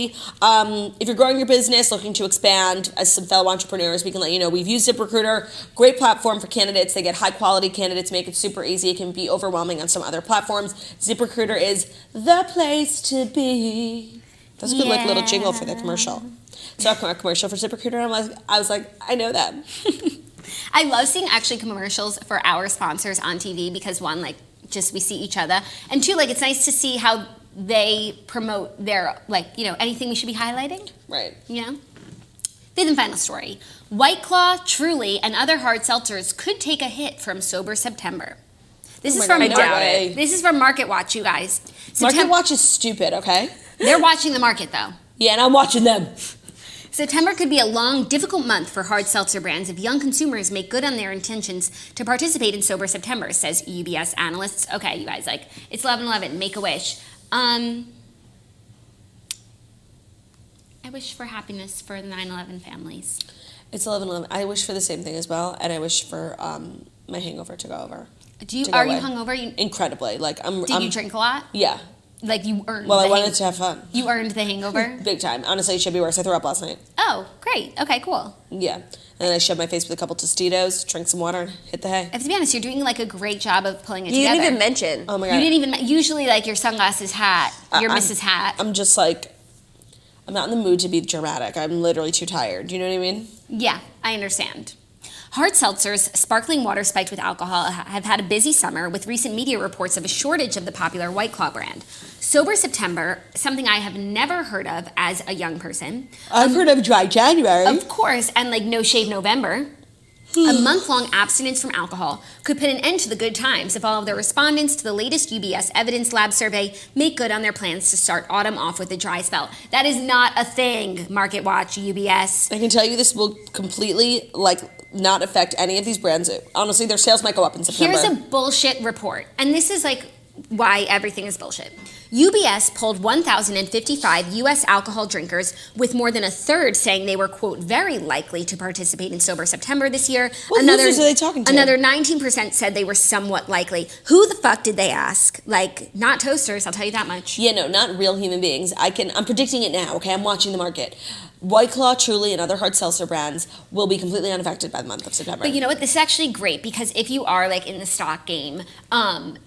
If you're growing your business, looking to expand, as some fellow entrepreneurs, we can let you know we've used ZipRecruiter. Great platform for candidates. They get high quality candidates, make it super easy. It can be overwhelming on some other platforms. ZipRecruiter is the place to be. That's a good like little jingle for the commercial. Saw a commercial for ZipRecruiter, and I was like, I know them. I love seeing actually commercials for our sponsors on TV because one, like, just we see each other, and two, like, it's nice to see how they promote their, like, you know, anything we should be highlighting. Right. You know? Fifth and final story. White Claw, Truly, and other hard seltzers could take a hit from Sober September. This is from I doubt it. This is from Market Watch, you guys. Market Watch is stupid, okay? They're watching the market, though. Yeah, and I'm watching them. September could be a long, difficult month for hard seltzer brands if young consumers make good on their intentions to participate in Sober September, says UBS analysts. Okay, you guys, like, it's 11/11, make a wish. I wish for happiness for the 9/11 families. It's 11/11. I wish for the same thing as well, and I wish for my hangover to go over. Are you hungover? Incredibly. Like, Did you drink a lot? Yeah. Like, you earned Well, I wanted to have fun. You earned the hangover? Big time. Honestly, it should be worse. I threw up last night. Oh, great. Okay, cool. Yeah. And then I shoved my face with a couple Tostitos, drank some water, and hit the hay. I have to be honest, you're doing like a great job of pulling it You together. didn't even mention. Oh my God. You didn't even usually like your sunglasses hat, your Mrs. Hat. I'm just like, I'm not in the mood to be dramatic. I'm literally too tired. Do you know what I mean? Yeah, I understand. Hard seltzers, sparkling water spiked with alcohol, have had a busy summer with recent media reports of a shortage of the popular White Claw brand. Sober September, something I have never heard of as a young person. I've heard of Dry January. Of course, and like No Shave November. A month-long abstinence from alcohol could put an end to the good times if all of the respondents to the latest UBS Evidence Lab survey make good on their plans to start autumn off with a dry spell. That is not a thing, Market Watch, UBS. I can tell you this will completely, like, not affect any of these brands. Honestly, their sales might go up in September. Here's a bullshit report, and this is like why everything is bullshit. UBS polled 1,055 U.S. alcohol drinkers, with more than a third saying they were, quote, very likely to participate in Sober September this year. What losers are they talking to? Another 19% said they were somewhat likely. Who the fuck did they ask? Like, not toasters, I'll tell you that much. Yeah, no, not real human beings. I'm predicting it now, okay? I'm watching the market. White Claw, Truly, and other hard seltzer brands will be completely unaffected by the month of September. But you know what? This is actually great because if you are like in the stock game,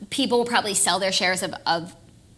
people will probably sell their shares of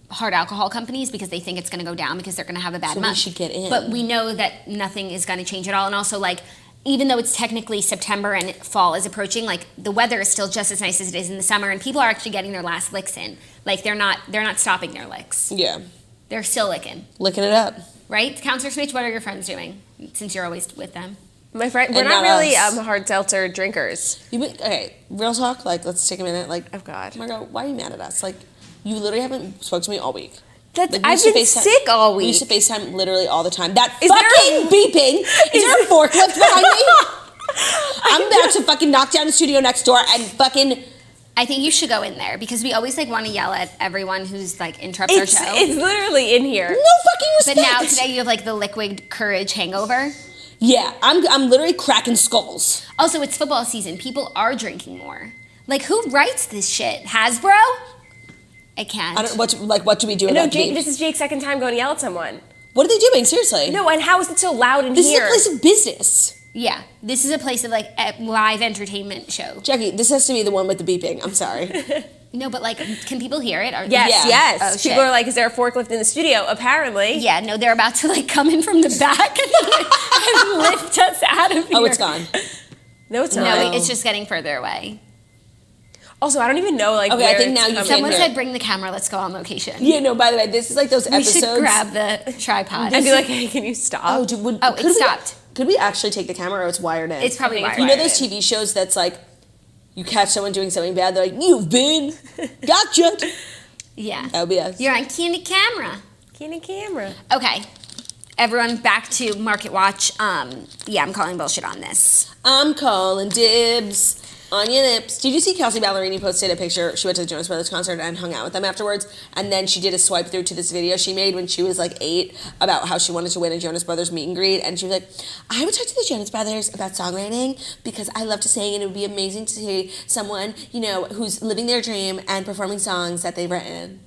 hard alcohol companies because they think it's going to go down because they're going to have a bad month. We should get in. But we know that nothing is going to change at all. And also, like, even though it's technically September and fall is approaching, like, the weather is still just as nice as it is in the summer, and people are actually getting their last licks in. Like, they're not stopping their licks. Yeah. They're still licking. Licking it up. Right? Counselor Smith, what are your friends doing since you're always with them? My friend, we're And not not really us. hard seltzer drinkers. Okay, real talk, like, let's take a minute. Like, Oh, God. Margo, why are you mad at us? Like, you literally haven't spoke to me all week. That's, Like, we I've used to been FaceTime- sick all We week. used to FaceTime literally all the time. That Is there fucking beeping! Is there a forklift behind me? I'm about to fucking knock down the studio next door and fucking... I think you should go in there because we always like want to yell at everyone who's like interrupts our show. It's literally in here. No fucking But respect! now today you have like the liquid courage hangover. Yeah, I'm literally cracking skulls. Also, it's football season. People are drinking more. Like, who writes this shit? Hasbro? I can't. I don't, what do we do No, about Jake, beef? this is Jake's second time going to yell at someone. What are they doing? Seriously? No, and how is it so loud in This here? is a place of business. Yeah, this is a place of like a live entertainment show. Jackie, this has to be the one with the beeping. I'm sorry. No, but like, can people hear it? Or, Yes, Yeah. yes. Oh, shit. People are like, is there a forklift in the studio? Apparently. Yeah, no, they're about to like come in from the back and lift us out of here. Oh, it's gone. No, it's No, not. it's just getting further away. Also, I don't even know like Okay, I where think it's now you coming. can Someone hear said, it. "Bring the camera. Let's go on location." Yeah, no, by the way, this is like those We episodes. should grab the tripod. I'd be like, hey, can you stop? Oh, Oh, it could stopped. Could we actually take the camera or it's wired in? It's probably I think wired. You know those TV shows that's like, you catch someone doing something bad, they're like, you've been, gotcha. Yeah. That would be us. You're on candy camera. Candy camera. Okay. Everyone back to Market Watch. Yeah, I'm calling bullshit on this. I'm calling dibs on your lips. Did you see Kelsey Ballerini posted a picture? She went to the Jonas Brothers concert and hung out with them afterwards. And then she did a swipe through to this video she made when she was like 8 about how she wanted to win a Jonas Brothers meet and greet. And she was like, I would talk to the Jonas Brothers about songwriting because I love to sing and it would be amazing to see someone, you know, who's living their dream and performing songs that they've written.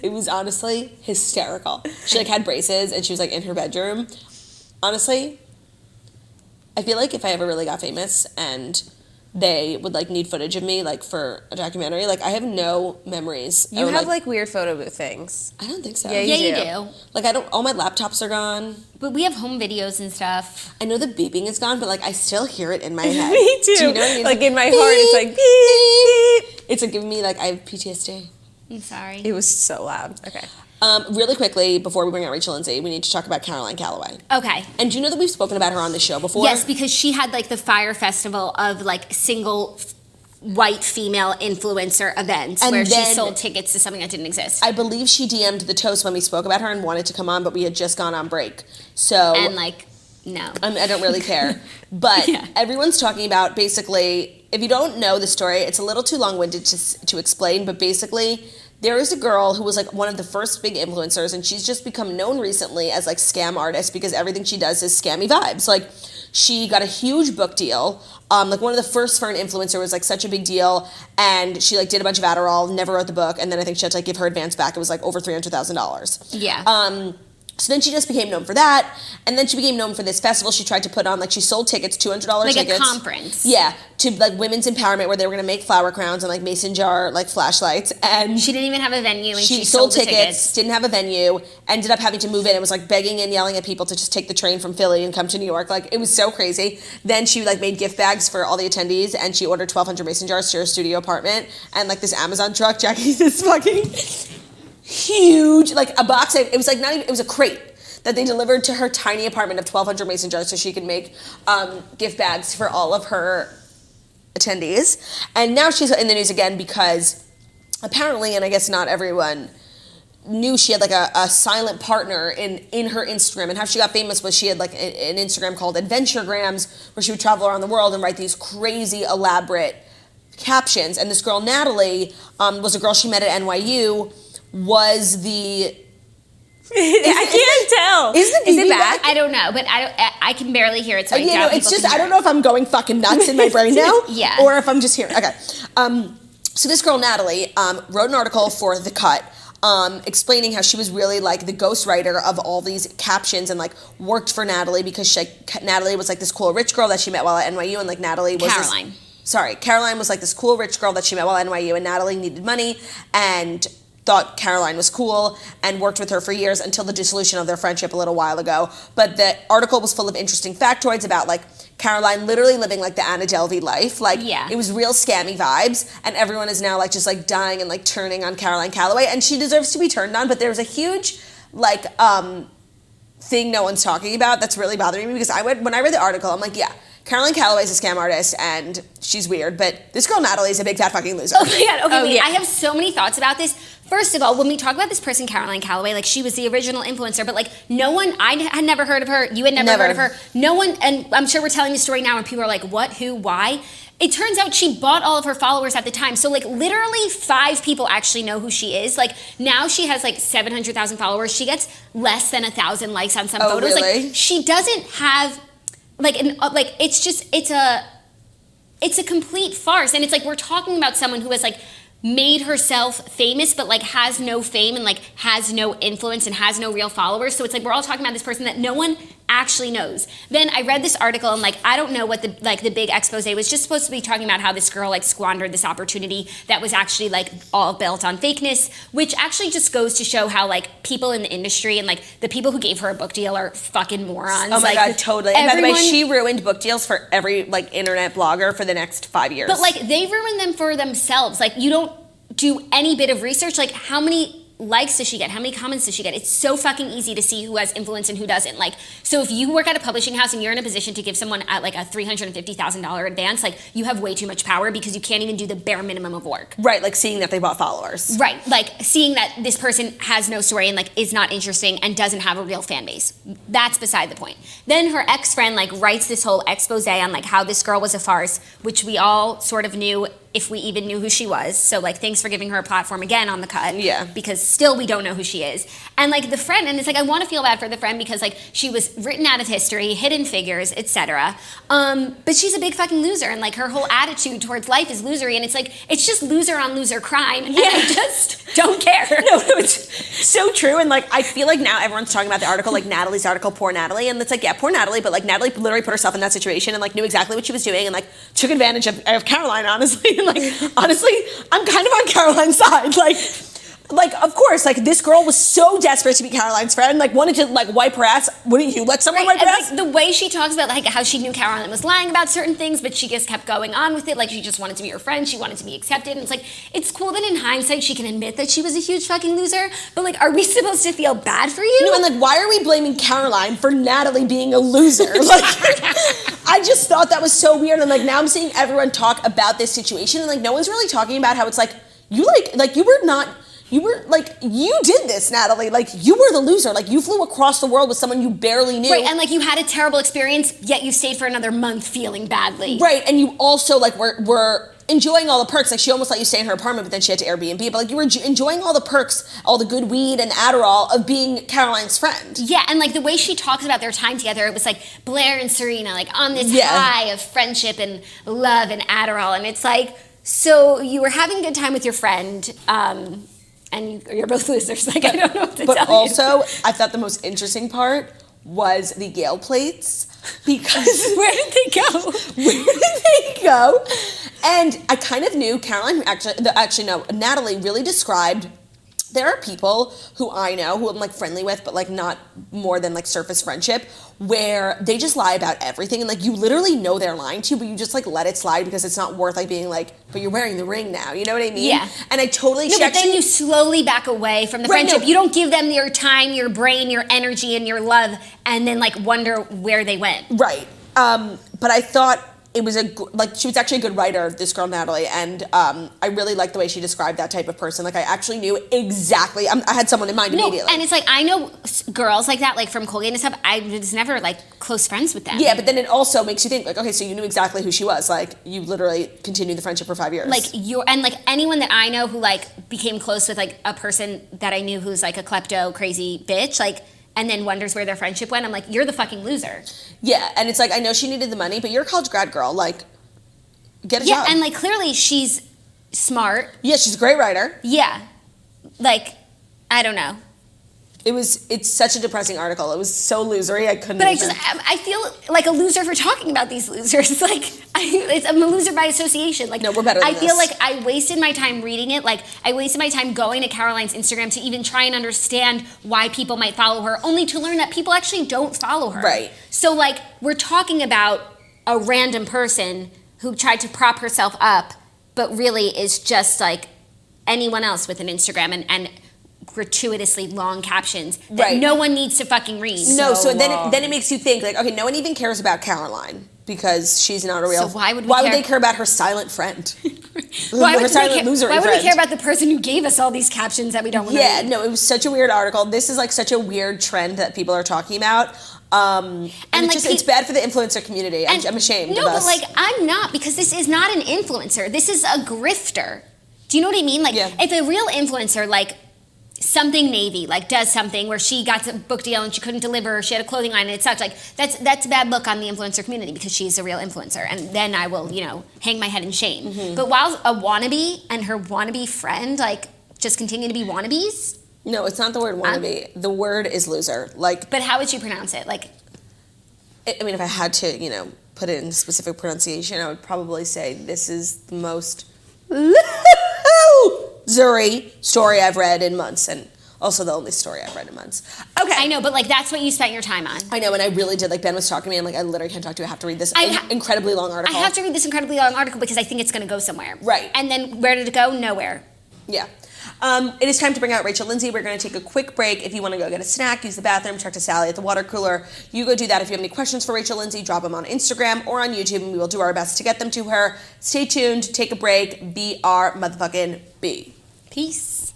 It was honestly hysterical. She like had braces and she was like in her bedroom. Honestly, I feel like if I ever really got famous and they would like need footage of me like for a documentary, like I have no memories. You or, have like weird photo booth things. I don't think so. Yeah, You do. do. Like I don't. All my laptops are gone. But we have home videos and stuff. I know the beeping is gone, but like I still hear it in my head. Me too. Do you know what I mean? Like in my heart, it's like beep, beep. It's like giving me like I have PTSD. I'm sorry. It was so loud. Okay. Really quickly before we bring out Rachel Lindsay, we need to talk about Calloway. Okay. And do you know that we've spoken about her on the show before? Yes, because she had like the Fire Festival of like single white female influencer events And where she then- sold tickets to something that didn't exist. I believe she DM'd the Toast when we spoke about her and wanted to come on, but we had just gone on break. So And like, no. I don't really care. But Yeah. everyone's talking about basically, if you don't know the story, it's a little too long-winded to explain, but basically there is a girl who was like one of the first big influencers, and she's just become known recently as like scam artist because everything she does is scammy vibes. Like she got a huge book deal. Like one of the first for an influencer was like such a big deal, and she like did a bunch of Adderall, never wrote the book, and then I think she had to like give her advance back. It was like over $300,000. Yeah. So then she just became known for that, and then she became known for this festival she tried to put on. Like she sold tickets, $200 like tickets. a conference. Yeah, to like women's empowerment where they were gonna make flower crowns and like mason jar like flashlights, and She didn't even have a venue and she sold sold the tickets, didn't have a venue, ended up having to move in and was like begging and yelling at people to just take the train from Philly and come to New York. Like it was so crazy. Then she like made gift bags for all the attendees, and she ordered 1,200 mason jars to her studio apartment, and like this Amazon truck, Jackie's this fucking huge like a box. It was like not even, it was a crate that they delivered to her tiny apartment of 1,200 mason jars so she could make gift bags for all of her attendees. And now she's in the news again because apparently, and I guess not everyone knew, she had like a silent partner in her Instagram. And how she got famous was she had like an Instagram called Adventuregrams where she would travel around the world and write these crazy elaborate captions. And this girl, Natalie, was a girl she met at NYU, was the... I can't tell. Is it back? I don't know, but I can barely hear it, so I Yeah, doubt no, it's people just can I hear don't know if I'm going fucking nuts in my brain now, Yeah. or if I'm just hearing. Okay, so this girl Natalie wrote an article for The Cut, explaining how she was really like the ghostwriter of all these captions and like worked for Natalie because Natalie was like this cool rich girl that she met while at NYU, and like Natalie was Caroline. Caroline was like this cool rich girl that she met while at NYU, and Natalie needed money and thought Caroline was cool and worked with her for years until the dissolution of their friendship a little while ago. But the article was full of interesting factoids about like Caroline literally living like the Anna Delvey life. Like Yeah. it was real scammy vibes, and everyone is now like just like dying and like turning on Caroline Calloway, and she deserves to be turned on. But there's a huge like thing no one's talking about that's really bothering me because when I read the article, I'm like, yeah, Caroline Calloway is a scam artist and she's weird, but this girl Natalie is a big fat fucking loser. Oh my god, okay, Oh, wait, yeah. I have so many thoughts about this. First of all, when we talk about this person, Caroline Calloway, like she was the original influencer, but like no one, I had never heard of her, you had never heard of her, no one, and I'm sure we're telling the story now and people are like, what, who, why? It turns out she bought all of her followers at the time. So like literally 5 people actually know who she is. Like now she has like 700,000 followers. She gets less than 1,000 likes on some Oh, photos. really? Like she doesn't have it's a complete farce, and it's like we're talking about someone who has like made herself famous but like has no fame and like has no influence and has no real followers. So it's like we're all talking about this person that no one actually knows. Then I read this article and like I don't know what the big expose was, just supposed to be talking about how this girl like squandered this opportunity that was actually like all built on fakeness, which actually just goes to show how like people in the industry and like the people who gave her a book deal are fucking morons. Oh my Like, god, totally. And by the way, everyone- she ruined book deals for every like internet blogger for the next 5 years. But like they ruin them for themselves. Like you don't do any bit of research. Like how many likes does she get? How many comments does she get? It's so fucking easy to see who has influence and who doesn't. Like, so if you work at a publishing house and you're in a position to give someone at like a $350,000 advance, like you have way too much power because you can't even do the bare minimum of work. right, like seeing that they bought followers. Right, like seeing that this person has no story and like is not interesting and doesn't have a real fan base. That's beside the point. Then her ex-friend like writes this whole expose on like how this girl was a farce, which we all sort of knew if we even knew who she was. So like, thanks for giving her a platform again on the cut. Yeah. Because still we don't know who she is. And like the friend, and it's like I want to feel bad for the friend because like she was written out of history, Hidden Figures, etc. But she's a big fucking loser, and like her whole attitude towards life is losery, and it's like it's just loser on loser crime, and I just don't care. No, it's so true. And like I feel like now everyone's talking about the article, like Natalie's article, poor Natalie, and it's like, yeah, poor Natalie, but like Natalie literally put herself in that situation and like knew exactly what she was doing and like took advantage of Caroline, honestly. And like honestly, I'm kind of on Caroline's side. Like, of course, like, this girl was so desperate to be Caroline's friend, like, wanted to, like, wipe her ass. Wouldn't you let someone wipe her ass? Like, the way she talks about, like, how she knew Caroline was lying about certain things, but she just kept going on with it. Like, she just wanted to be her friend. She wanted to be accepted. And it's like, it's cool that in hindsight she can admit that she was a huge fucking loser, but, like, are we supposed to feel bad for you? No, and, like, why are we blaming Caroline for Natalie being a loser? Like, I just thought that was so weird. And, like, now I'm seeing everyone talk about this situation, and, like, no one's really talking about how it's, like, you did this, Natalie. Like, you were the loser. Like, you flew across the world with someone you barely knew. Right, and, like, you had a terrible experience, yet you stayed for another month feeling badly. Right, and you also, like, were enjoying all the perks. Like, she almost let you stay in her apartment, but then she had to Airbnb. But, like, you were enjoying all the perks, all the good weed and Adderall of being Caroline's friend. Yeah, and, like, the way she talks about their time together, it was, like, Blair and Serena, like, on this high of friendship and love and Adderall. And it's like, so you were having a good time with your friend, and you're both losers. Like, I don't know what to tell you. But also, I thought the most interesting part was the Yale plates, because where did they go? Where did they go? And I kind of knew Caroline, Natalie really described. There are people who I know, who I'm like friendly with, but like not more than like surface friendship, where they just lie about everything, and like you literally know they're lying to you, but you just like let it slide because it's not worth like being like, but you're wearing the ring now, you know what I mean? Yeah. And I totally but then you slowly back away from the friendship. You don't give them your time, your brain, your energy, and your love, and then like wonder where they went. Right. But I thought it was she was actually a good writer, this girl Natalie, and I really liked the way she described that type of person. Like, I actually knew exactly. I had someone in mind immediately. And it's like, I know girls like that, like from Colgate and stuff. I was never like close friends with them. Yeah, but then it also makes you think, like, okay, so you knew exactly who she was. Like, you literally continued the friendship for 5 years. Like, anyone that I know who like became close with like a person that I knew who's like a klepto crazy bitch, like, and then wonders where their friendship went. I'm like, you're the fucking loser. Yeah, and it's like, I know she needed the money, but you're a college grad girl. Like, get a job. Yeah, and like clearly she's smart. Yeah, she's a great writer. Yeah. Like, I don't know. It's such a depressing article. It was so losery, I couldn't But even. I feel like a loser for talking about these losers. Like, I'm a loser by association. Like, no, we're better than I this. feel like I wasted my time reading it. Like, I wasted my time going to Caroline's Instagram to even try and understand why people might follow her, only to learn that people actually don't follow her. Right. So, like, we're talking about a random person who tried to prop herself up, but really is just like anyone else with an Instagram and gratuitously long captions that no one needs to fucking read. No, so then it makes you think, like, okay, no one even cares about Caroline because she's not a real. So why would they care about her silent friend? Why would we care about the person who gave us all these captions that we don't want to read? No, it was such a weird article. This is like such a weird trend that people are talking about. And it's bad for the influencer community. I'm ashamed of us. But like, I'm not, because this is not an influencer. This is a grifter. Do you know what I mean? Like, if a real influencer, like, something Navy, like, does something where she got a book deal and she couldn't deliver, she had a clothing line and it sucked, like, that's a bad look on the influencer community because she's a real influencer, and then I will, hang my head in shame. Mm-hmm. But while a wannabe and her wannabe friend, like, just continue to be wannabes. No, it's not the word wannabe. The word is loser. Like, but how would you pronounce it? Like, I mean, if I had to, put it in specific pronunciation, I would probably say this is the most Zuri story I've read in months, and also the only story I've read in months. Okay. I know, but like, that's what you spent your time on. I know, and I really did. Like, Ben was talking to me, and like, I literally can't talk to you. I have to read this incredibly long article. I have to read this incredibly long article because I think it's going to go somewhere. Right. And then where did it go? Nowhere. Yeah. It is time to bring out Rachel Lindsay. We're going to take a quick break. If you want to go get a snack, use the bathroom, talk to Sally at the water cooler, you go do that. If you have any questions for Rachel Lindsay, drop them on Instagram or on YouTube, and we will do our best to get them to her. Stay tuned, take a break, be our motherfucking B. Peace.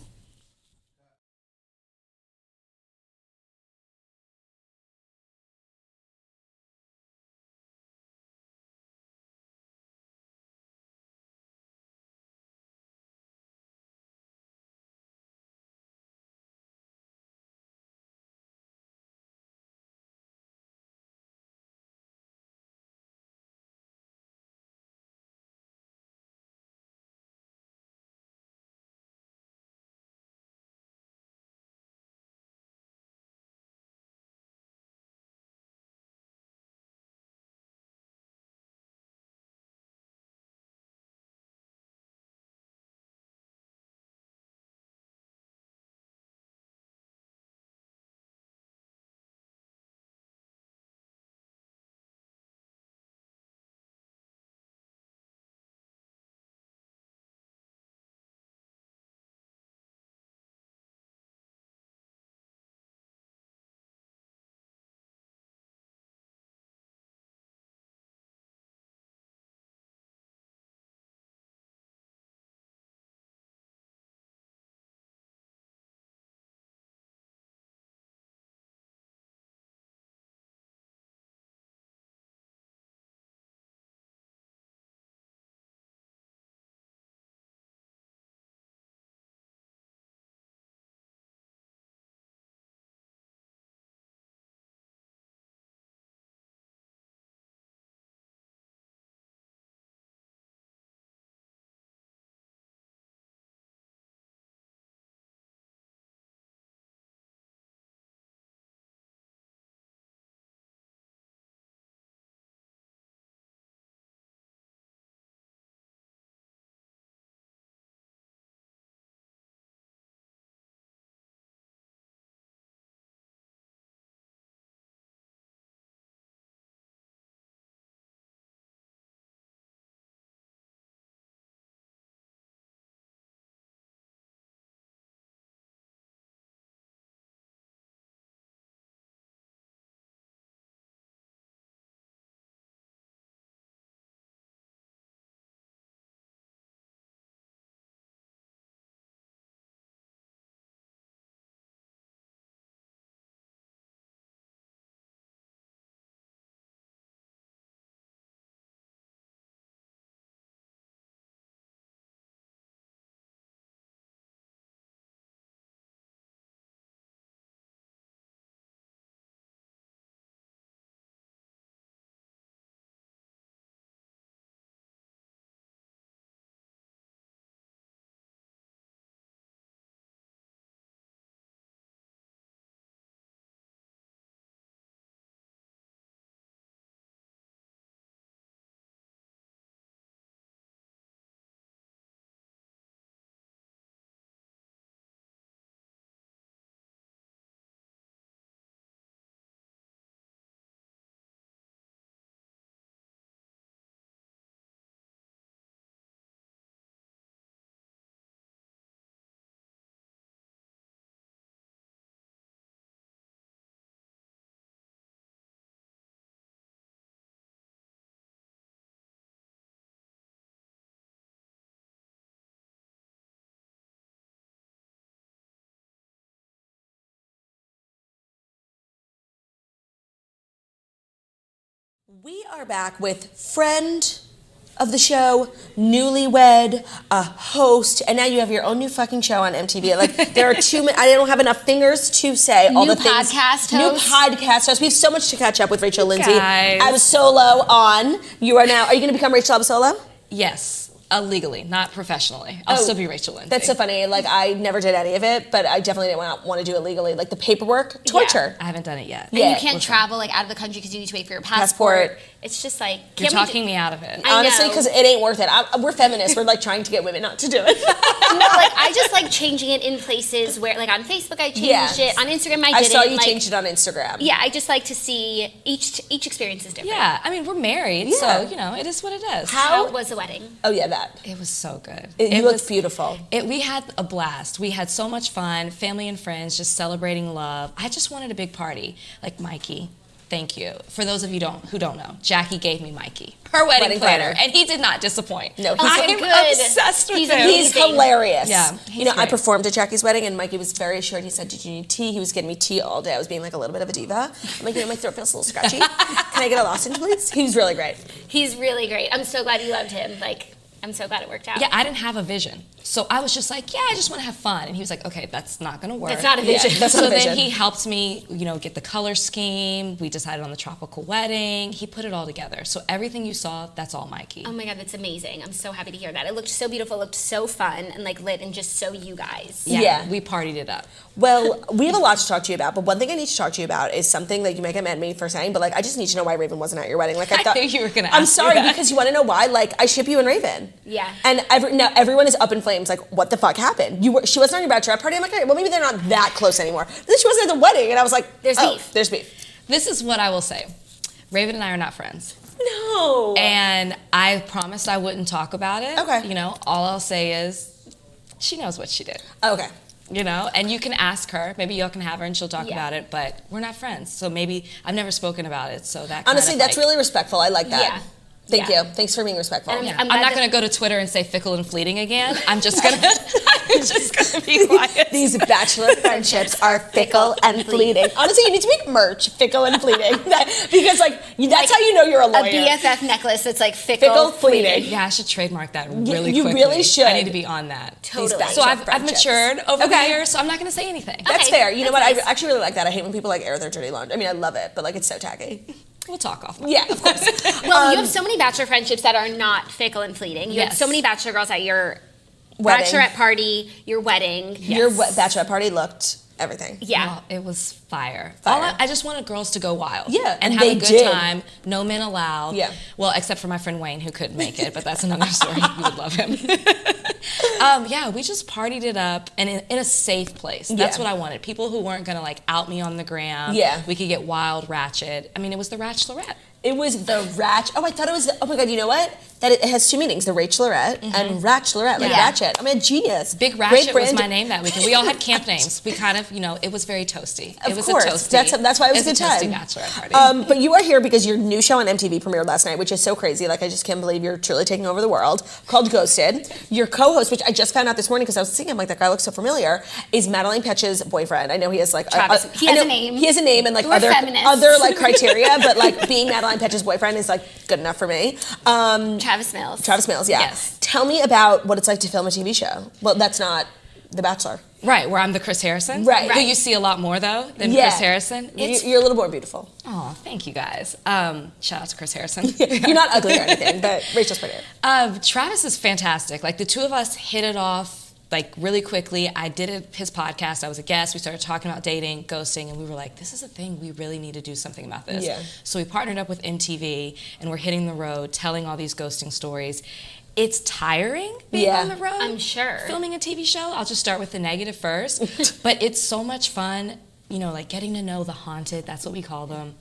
We are back with friend of the show, newlywed, a host, and now you have your own new fucking show on MTV. Like, there are I don't have enough fingers to say all New the things. podcast New host. podcast host. We have so much to catch up with Rachel Lindsay. Guys. Absolo on. You are now, are you going to become Rachel Absolo? Yes, legally, not professionally. I'll still be Rachel Lindsay. That's so funny. Like, I never did any of it, but I definitely didn't want to do it legally. Like, the paperwork, torture. I haven't done it yet. And Yeah. you can't travel like out of the country because you need to wait for your passport. Passport. It's just like You're can't we talking me out of it. I Honestly, know. because it ain't worth it. We're feminists. We're like trying to get women not to do it. No, like I just like changing it in places where, like on Facebook, I changed it. On Instagram, I I didn't. saw you like, changed it on Instagram. Yeah, I just like to see each experience is different. Yeah, I mean, we're married, Yeah. so, you know, it is what it is. How was the wedding? Oh, yeah, that. It was so good. You looked beautiful. We had a blast. We had so much fun, family and friends, just celebrating love. I just wanted a big party. Like Mikey, thank you. For those of you who don't know, Jackie gave me Mikey, her wedding planner, and he did not disappoint. No, I'm good. obsessed with He's him. He's amazing. hilarious. Yeah, you know, he's I great. performed at Jackie's wedding, and Mikey was very assured. He said, "Did you need tea?" He was getting me tea all day. I was being like a little bit of a diva. I'm like, you know, my throat feels a little scratchy. Can I get a lozenge, please? He was really great. He's really great. I'm so glad you loved him. Like, I'm so glad it worked out. Yeah, I didn't have a vision. So I was just like, yeah, I just want to have fun. And he was like, okay, that's not going to work. That's not a vision. That's not So a vision. then he helped me, you know, get the color scheme. We decided on the tropical wedding. He put it all together. So everything you saw, that's all Mikey. Oh my God, that's amazing. I'm so happy to hear that. It looked so beautiful, it looked so fun and like lit and just so you guys. Yeah. We partied it up. Well, we have a lot to talk to you about, but one thing I need to talk to you about is something that you might get mad at me for saying, but like I just need to know why Raven wasn't at your wedding. Like I thought knew you were gonna I'm ask me sorry that. because you want to know why. Like I ship you and Raven. Yeah. And now everyone is up in flames. Like what the fuck happened? She wasn't on your bachelorette party. I'm like, all right, well maybe they're not that close anymore. But then she wasn't at the wedding, and I was like, There's oh, beef. There's beef. This is what I will say. Raven and I are not friends. No. And I promised I wouldn't talk about it. Okay. You know, all I'll say is she knows what she did. Okay. You know, and you can ask her. Maybe y'all can have her and she'll talk Yeah. about it, but we're not friends. So maybe I've never spoken about it. So that Honestly, kind of that's like, really respectful. I like that. Yeah. Thank Yeah. you. Thanks for being respectful. And Yeah. I'm I'm glad not that- going to go to Twitter and say fickle and fleeting again. I'm just going to be quiet. These bachelor friendships are fickle and fleeting. Honestly, you need to make merch, fickle and fleeting, because like that's how you know you're a A lawyer. BFF necklace that's like fickle, Fickle, fleeting. Yeah, I should trademark that really you quickly. really should. I need to be on that. These Totally. bachelor So I've friendships. matured over the Okay. years, so I'm not going to say anything. That's Okay, fair. You know that's what? nice. I actually really like that. I hate when people like air their dirty laundry. I mean, I love it, but like it's so tacky. We'll talk off. Yeah, of course. Well, you have so many bachelor friendships that are not fickle and fleeting. You have Yes. so many bachelor girls at your Wedding. bachelorette party, your wedding. Your bachelorette party looked everything. Yeah. Well, it was fire. Fire. I just wanted girls to go wild. Yeah, and and have they a good did. time. No men allowed. Yeah. Well, except for my friend Wayne, who couldn't make it, but that's another story. You would love him. Yeah, we just partied it up and in a safe place. That's Yeah. what I wanted. People who weren't gonna like out me on the gram. Yeah. We could get wild, ratchet. I mean, it was the Bachelorette. It was the Ratch. Oh, I thought it was. Oh my God! You know what? That it has two meanings: the Rachelorette and Ratchelorette, like Yeah. ratchet. I'm a genius. Big Great Ratchet was brand. my name that weekend. We all had camp names. We kind of, you know, it was very toasty. Of It was course. a toasty. That's why it was a it's good time. toasty Bachelorette party. But you are here because your new show on MTV premiered last night, which is so crazy. Like, I just can't believe you're truly taking over the world. Called Ghosted. Your co-host, which I just found out this morning because I was thinking, I'm like, that guy looks so familiar, is Madeline Petch's boyfriend. I know he has like Travis. He has I a know name. He has a name and like We're other feminists. like criteria, but like being Madeline Petch's boyfriend is like good enough for me. Travis Mills. Travis Mills, yeah. Yes. Tell me about what it's like to film a TV show. Well, that's not The Bachelor. Right, where I'm the Chris Harrison. Right. Who you see a lot more, though, than Yeah. Chris Harrison. You're a little more beautiful. Oh, thank you guys. Shout out to Chris Harrison. You're not ugly or anything, but Rachel's prettier. Travis is fantastic. Like, the two of us hit it off, like, really quickly. I did his podcast. I was a guest. We started talking about dating, ghosting, and we were like, this is a thing. We really need to do something about this. Yeah. So we partnered up with MTV, and we're hitting the road, telling all these ghosting stories. It's tiring being Yeah. on the road. I'm sure. Filming a TV show. I'll just start with the negative first. But it's so much fun, you know, like getting to know the haunted, that's what we call them.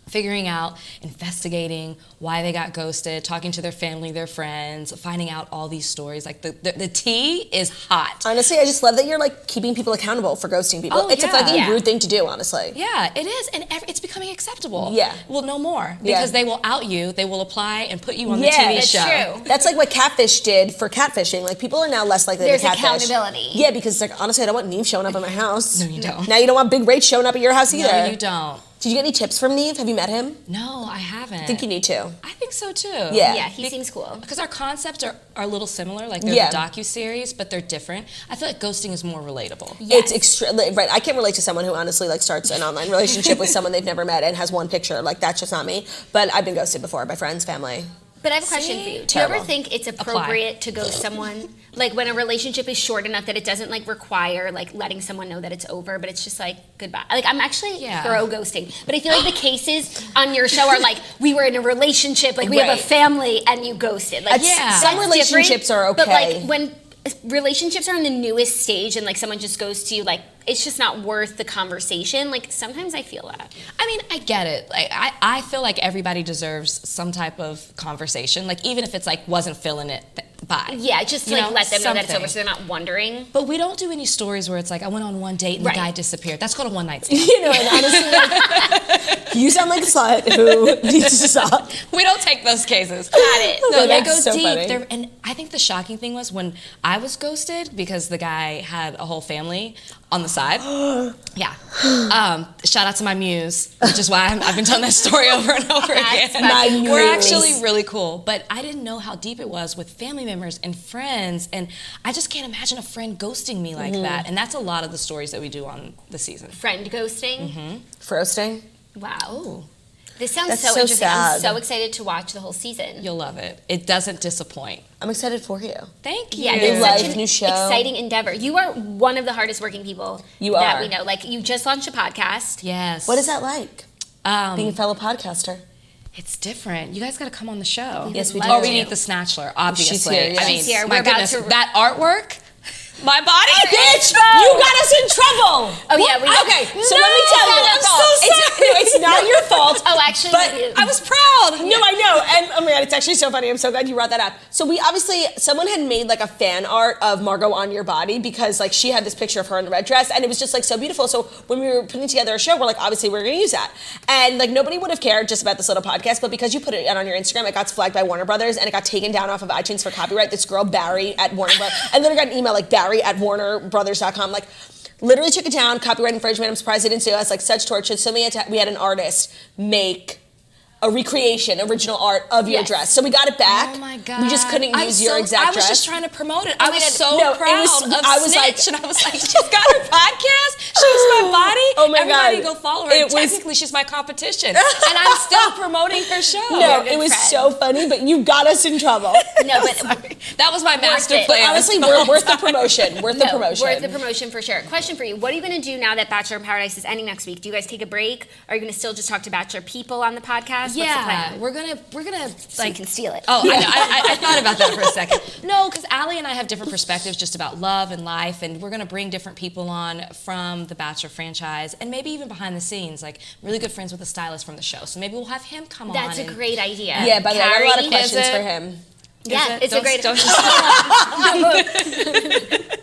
Figuring out, investigating why they got ghosted, talking to their family, their friends, finding out all these stories. Like the tea is hot. Honestly, I just love that you're like keeping people accountable for ghosting people. Oh, It's a yeah. fucking Yeah. rude thing to do, honestly. Yeah, it is, and it's becoming acceptable. Yeah. Well, no more, Yeah. because they will out you, they will apply and put you on the Yeah, TV it's show. true. That's like what Catfish did for catfishing. Like people are now less likely There's to catfish. accountability. Yeah, because like honestly, I don't want Neve showing up at my house. No, you don't. Now you don't want Big Rach showing up at your house either. No, you don't. Did you get any tips from Neve? Have you met him? No, I haven't. I think you need to. I think so too. Yeah. Yeah, he seems cool. Because our concepts are a little similar, like they're Yeah. the docu-series, but they're different. I feel like ghosting is more relatable. It's extremely right. I can't relate to someone who honestly like starts an online relationship with someone they've never met and has one picture. Like that's just not me. But I've been ghosted before by friends, family. But I have a question for you. Do you Terrible. ever think it's appropriate to ghost someone, like when a relationship is short enough that it doesn't like require like letting someone know that it's over, but it's just like goodbye? Like I'm actually pro ghosting, but I feel like the cases on your show are like we were in a relationship, like we have a family, and you ghosted. Like some relationships are okay, but like when relationships are in the newest stage and like someone just goes to you, like it's just not worth the conversation. Like sometimes I feel that. I mean, I get it. Like I feel like everybody deserves some type of conversation. Like even if it's like wasn't feeling it, bye. Yeah, just to You like know, let them know that it's something. over so they're not wondering. But we don't do any stories where it's like I went on one date and the guy disappeared. That's called a one night stand. You know, and honestly, like, you sound like a slut who needs to stop. We don't take those cases. Got it. No, they That's go so deep. funny. And I think the shocking thing was when I was ghosted because the guy had a whole family on the side. Yeah. Shout out to my muse, which is why I've been telling that story over and over again. My We're muse. actually really cool, but I didn't know how deep it was with family members and friends, and I just can't imagine a friend ghosting me like that. And that's a lot of the stories that we do on the season. Friend ghosting. Frosting. Wow. This sounds That's so so interesting. I'm sad. so excited to watch the whole season. You'll love it. It doesn't disappoint. I'm excited for you. Thank you. Yeah, New it's life, such an new show. exciting endeavor. You are one of the hardest working people You that are. we know. Like you just launched a podcast. Yes. What is that like? Being a Um, fellow podcaster. it's different. You guys got to come on the show. Yes, we love do. Or we to. need the Snatchler, obviously. She's here, yeah. I mean, She's here. my We're about goodness, to- that artwork, my body. Bitch, you got us in trouble. Oh yeah, we Okay, so let me tell you. It's not our fault. It's not your fault. Oh, actually, But it is. I was proud. No, I know, and oh my god, it's actually so funny. I'm so glad you brought that up. So we obviously, someone had made like a fan art of Margot on your body because like she had this picture of her in a red dress, and it was just like so beautiful. So when we were putting together a show, we're like, obviously we're gonna use that, and like nobody would have cared just about this little podcast, but because you put it on your Instagram, it got flagged by Warner Brothers, and it got taken down off of iTunes for copyright. This girl Barry at Warner Brothers, and then I got an email like Barry at WarnerBrothers.com, like. Literally took it down, copyright infringement. I'm surprised they didn't sue us. Like such torture. So we had an artist make a recreation, original art of your dress. So we got it back. Oh my god! We just couldn't use your exact I was dress. just trying to promote it. I was so No, it proud was- of I was like- Snitch, and I was like, she's got her podcast. She's my body. Oh my Everybody God. go follow her. It And was- technically, she's my competition, and I'm still promoting her show. No, good it was friend. so funny, but you got us in trouble. No, but Sorry. That was my master it. plan. Honestly, we're worth the promotion. Worth the promotion. worth the promotion for sure. Question for you: what are you going to do now that Bachelor in Paradise is ending next week? Do you guys take a break? Are you going to still just talk to Bachelor people on the podcast? What's the Yeah, plan? we're gonna So you can steal it. Oh, I thought about that for a second. No, because Allie and I have different perspectives just about love and life, and we're going to bring different people on from the Bachelor franchise, and maybe even behind the scenes, like really good friends with the stylist from the show. So maybe we'll have him come on. That's a and- great idea. Yeah, by the way, I got a lot of Carrie, questions is it- for him. Yeah, Is it? it's a Don't- great. don't-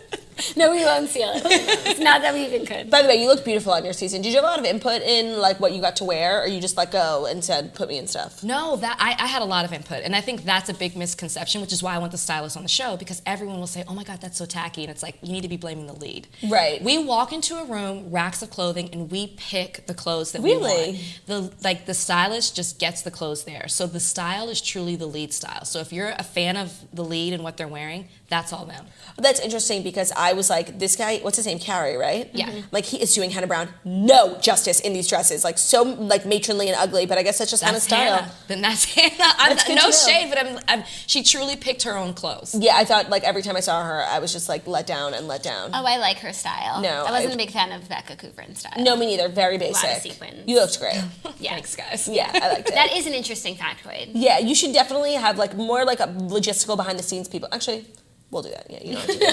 No, we won't steal it. It's not that we even could. By the way, you look beautiful on your season. Did you have a lot of input in like what you got to wear, or you just let go and said, put me in stuff? No, that I had a lot of input, and I think that's a big misconception, which is why I want the stylist on the show, because everyone will say, "Oh my God, that's so tacky," and it's like you need to be blaming the lead. Right. We walk into a room, racks of clothing, and we pick the clothes that we Really? want. The stylist just gets the clothes there, so the style is truly the lead style. So if you're a fan of the lead and what they're wearing, that's all them. That's interesting because I was like, this guy, what's his name? Carrie, right? Yeah. Mhm. Like he is doing Hannah Brown no justice in these dresses. Like so like matronly and ugly, but I guess that's just Hannah's style. Hannah. Then that's Hannah. That's good No to know. shade, but she truly picked her own clothes. Yeah, I thought like every time I saw her, I was just like let down and let down. Oh, I like her style. No, I wasn't I- a big fan of Becca Kufrin's style. No, me neither. Very lot of basic. sequins. You looked great. Yeah. Thanks, guys. Yeah, I liked it. That is an interesting factoid. Yeah, you should definitely have like more like a logistical behind the scenes people. Actually, we'll do that. Yeah, you don't have to do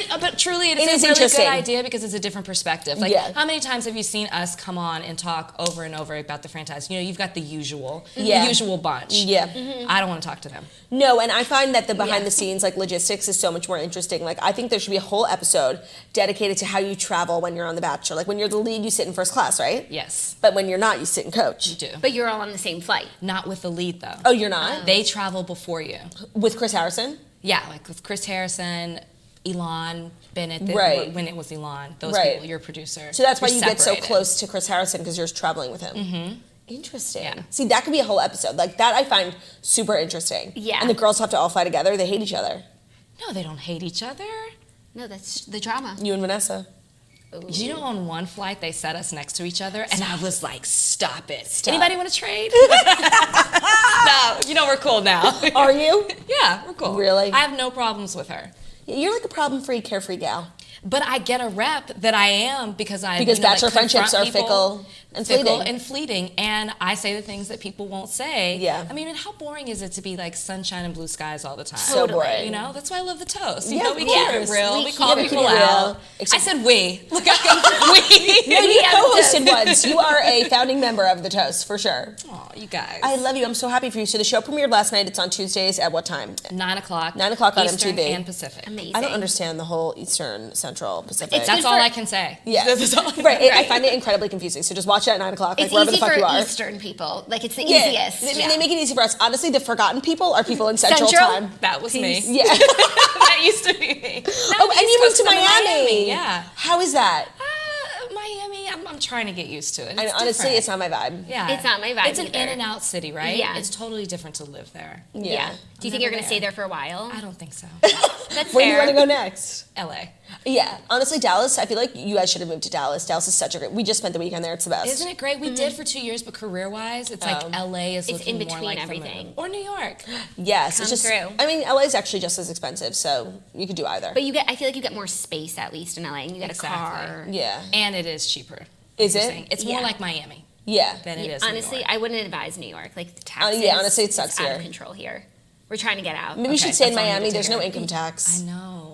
that. But truly, It it's is a really interesting. good idea because it's a different perspective. Like, Yeah. how many times have you seen us come on and talk over and over about the franchise? You know, you've got the usual bunch. Yeah. I don't want to talk to them. No, and I find that the behind the scenes like logistics is so much more interesting. Like I think there should be a whole episode dedicated to how you travel when you're on The Bachelor. Like when you're the lead, you sit in first class, right? Yes, But when you're not, you sit in coach. you do. But you're all on the same flight. Not with the lead, though. Oh, you're not? They travel before you. With Chris Harrison? Yeah, like with Chris Harrison, Elon Bennett, Right. when it was Elon, those Right. people, your producer. So that's why you're you get so separated. close to Chris Harrison, because you're traveling with him. Mm-hmm. Interesting. Yeah. See, that could be a whole episode. Like, that I find super interesting. Yeah. And the girls have to all fly together. They hate each other. No, they don't hate each other. No, that's the drama. You and Vanessa. You know, on one flight, they set us next to each other, and I was like, stop it. Anybody want to trade? No, you know, we're cool now. Are you? Yeah, we're cool. Really? I have no problems with her. You're like a problem-free, carefree gal. But I get a rep that I am because I Bachelor confront friendships are people, fickle and fleeting. and I say the things that people won't say. Yeah. I mean, how boring is it to be like sunshine and blue skies all the time? So boring. You know, that's why I love the toast. You Yeah, know, of we keep it course. real. We call keep it people real. out. I said we. Look, we. No, you co-hosted once. You are a founding member of the Toast, for sure. Aw, you guys. I love you. I'm so happy for you. So the show premiered last night. It's on Tuesdays at what time? 9 o'clock. 9 o'clock on Eastern MTV. and Pacific. Amazing. I don't understand the whole Eastern, Central, Pacific. That's all I can say. Yeah. That's all Right. I find it incredibly confusing. So just watch it at 9 o'clock, like It's wherever the easy fuck for you are. Eastern people. Like, it's the Yeah. easiest. They make it easy for us. Honestly, the forgotten people are people in Central, Time. That was me. Yeah. That used to be me. Oh, and you moved to Miami. Yeah. How is that? Miami, I'm trying to get used to it. And honestly, it's not my vibe. Yeah. It's not my vibe It's an either. in and out city, right? Yeah. It's totally different to live there. Yeah. Do you think you're going to there. stay there for a while? I don't think so. That's Where do you fair. want to go next? LA. Yeah, honestly, Dallas, I feel like you guys should have moved to Dallas. Dallas is such a great, we just spent the weekend there, it's the best. Isn't it great? We did for 2 years, but career-wise, it's like LA is It's looking in more between like everything. the move. Or New York. Yes, Come it's just, through. I mean, LA is actually just as expensive, so you could do either. But I feel like you get more space at least in LA, and you get a car. Yeah. And it is cheaper. Is You're it? saying. It's more Yeah. like Miami Yeah. than it is Honestly, New York. I wouldn't advise New York. Like, the taxes. yeah, honestly, it sucks it's out here. of control here. We're trying to get out. Maybe we should stay in that's all I need Miami, to there's take no care. income tax. I know.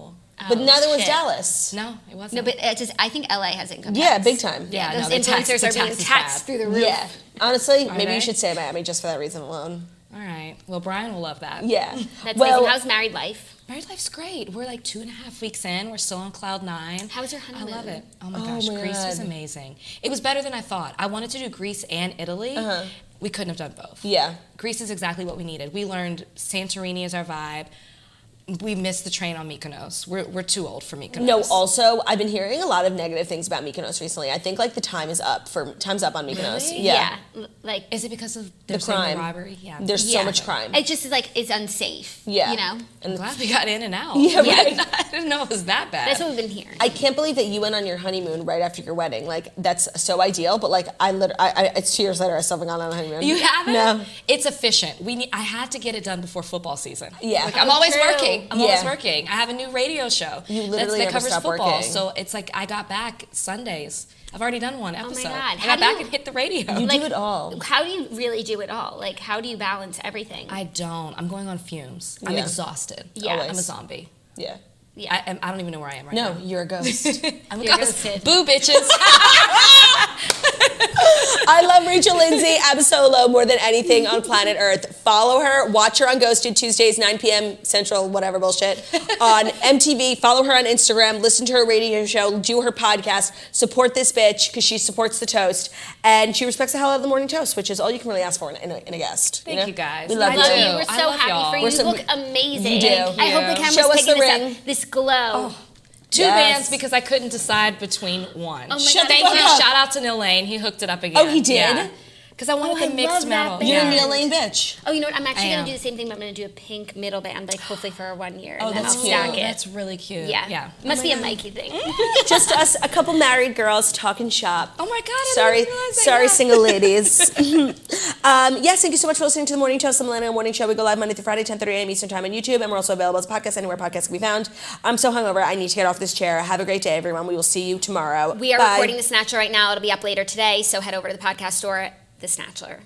But neither was shit. Dallas. No, it wasn't. No, but I think LA has income tax. Yeah, big time. Yeah, Those no, the tax- influencers the are being tax is taxed bad. through the roof. Yeah. Honestly, maybe they? you should stay in Miami just for that reason alone. All right. Well, Brian will love that. Yeah. That's well, amazing. How's married life? Married life's great. We're like 2.5 weeks in. We're still on cloud 9. How was your honeymoon? I love it. Oh my Oh gosh, my Greece was God. amazing. It was better than I thought. I wanted to do Greece and Italy. We couldn't have done both. Yeah. Greece is exactly what we needed. We learned Santorini is our vibe. We missed the train on Mykonos. We're too old for Mykonos. No, also, I've been hearing a lot of negative things about Mykonos recently. I think like the time's up on Mykonos. Really? Yeah. Like, Is it because of The they're saying crime. the robbery? Yeah. There's so much crime. it just is like, it's unsafe. Yeah. You know? I'm glad we got in and out. Yeah, right. I didn't know it was that bad. That's what we've been hearing. I can't believe that you went on your honeymoon right after your wedding. Like, that's so ideal, but like, it's 2 years later, I still haven't gone on a honeymoon. You haven't? No. It's efficient. I had to get it done before football season. Yeah. Like, I'm Oh, always true. working. I'm always Yeah. working. I have a new radio show You literally that never covers stop football. working. So it's like I got back Sundays. I've already done one episode. God. I How got do back you- and hit the radio. You Like, do it all. How do you really do it all? Like, how do you balance everything? I don't. I'm going on fumes. I'm Yeah. exhausted. Yeah. I'm a Always. zombie. Yeah. yeah. I don't even know where I am right No, now. you're a ghost. I'm a You're ghost. ghosted. Boo, bitches. I love Rachel Lindsay Abasolo more than anything on planet Earth. Follow her. Watch her on Ghosted Tuesdays, 9 p.m. Central, whatever bullshit, on MTV. Follow her on Instagram. Listen to her radio show. Do her podcast. Support this bitch because she supports the toast. And she respects the hell out of the morning toast, which is all you can really ask for in a guest. Thank you, guys. We love I you. love too. you. We're I so love happy y'all. for you. We're You so- look amazing. You do. I hope the camera's Show us picking the this ring. up. This glow. Two Yes. bands because I couldn't decide between one. Oh my Shut God, the Thank fuck you. up. Shout out to Neil Lane. He hooked it up again. Oh, he did? Because I wanted Oh, I the mixed love that metal. band. You're a Yeah. Neil Lane bitch. Oh, you know what? I'm actually I going am. to do the same thing, but I'm going to do a pink middle band, like hopefully for 1 year. Oh, and then that's I'll cute. stack it. That's really cute. Yeah. Must be a Mikey thing. Just us, a couple married girls talking shop. Oh my God, I Sorry, didn't realize that. sorry, Yeah. single ladies. Yes, thank you so much for listening to the Morning Toast, the Millennial Morning Show. We go live Monday through Friday, 10:30 a.m. Eastern Time on YouTube, and we're also available as a podcast anywhere podcasts can be found. I'm so hungover, I need to get off this chair. Have a great day, everyone. We will see you tomorrow. We are Bye. recording The Snatcher right now. It'll be up later today, so head over to the podcast store, The Snatcher.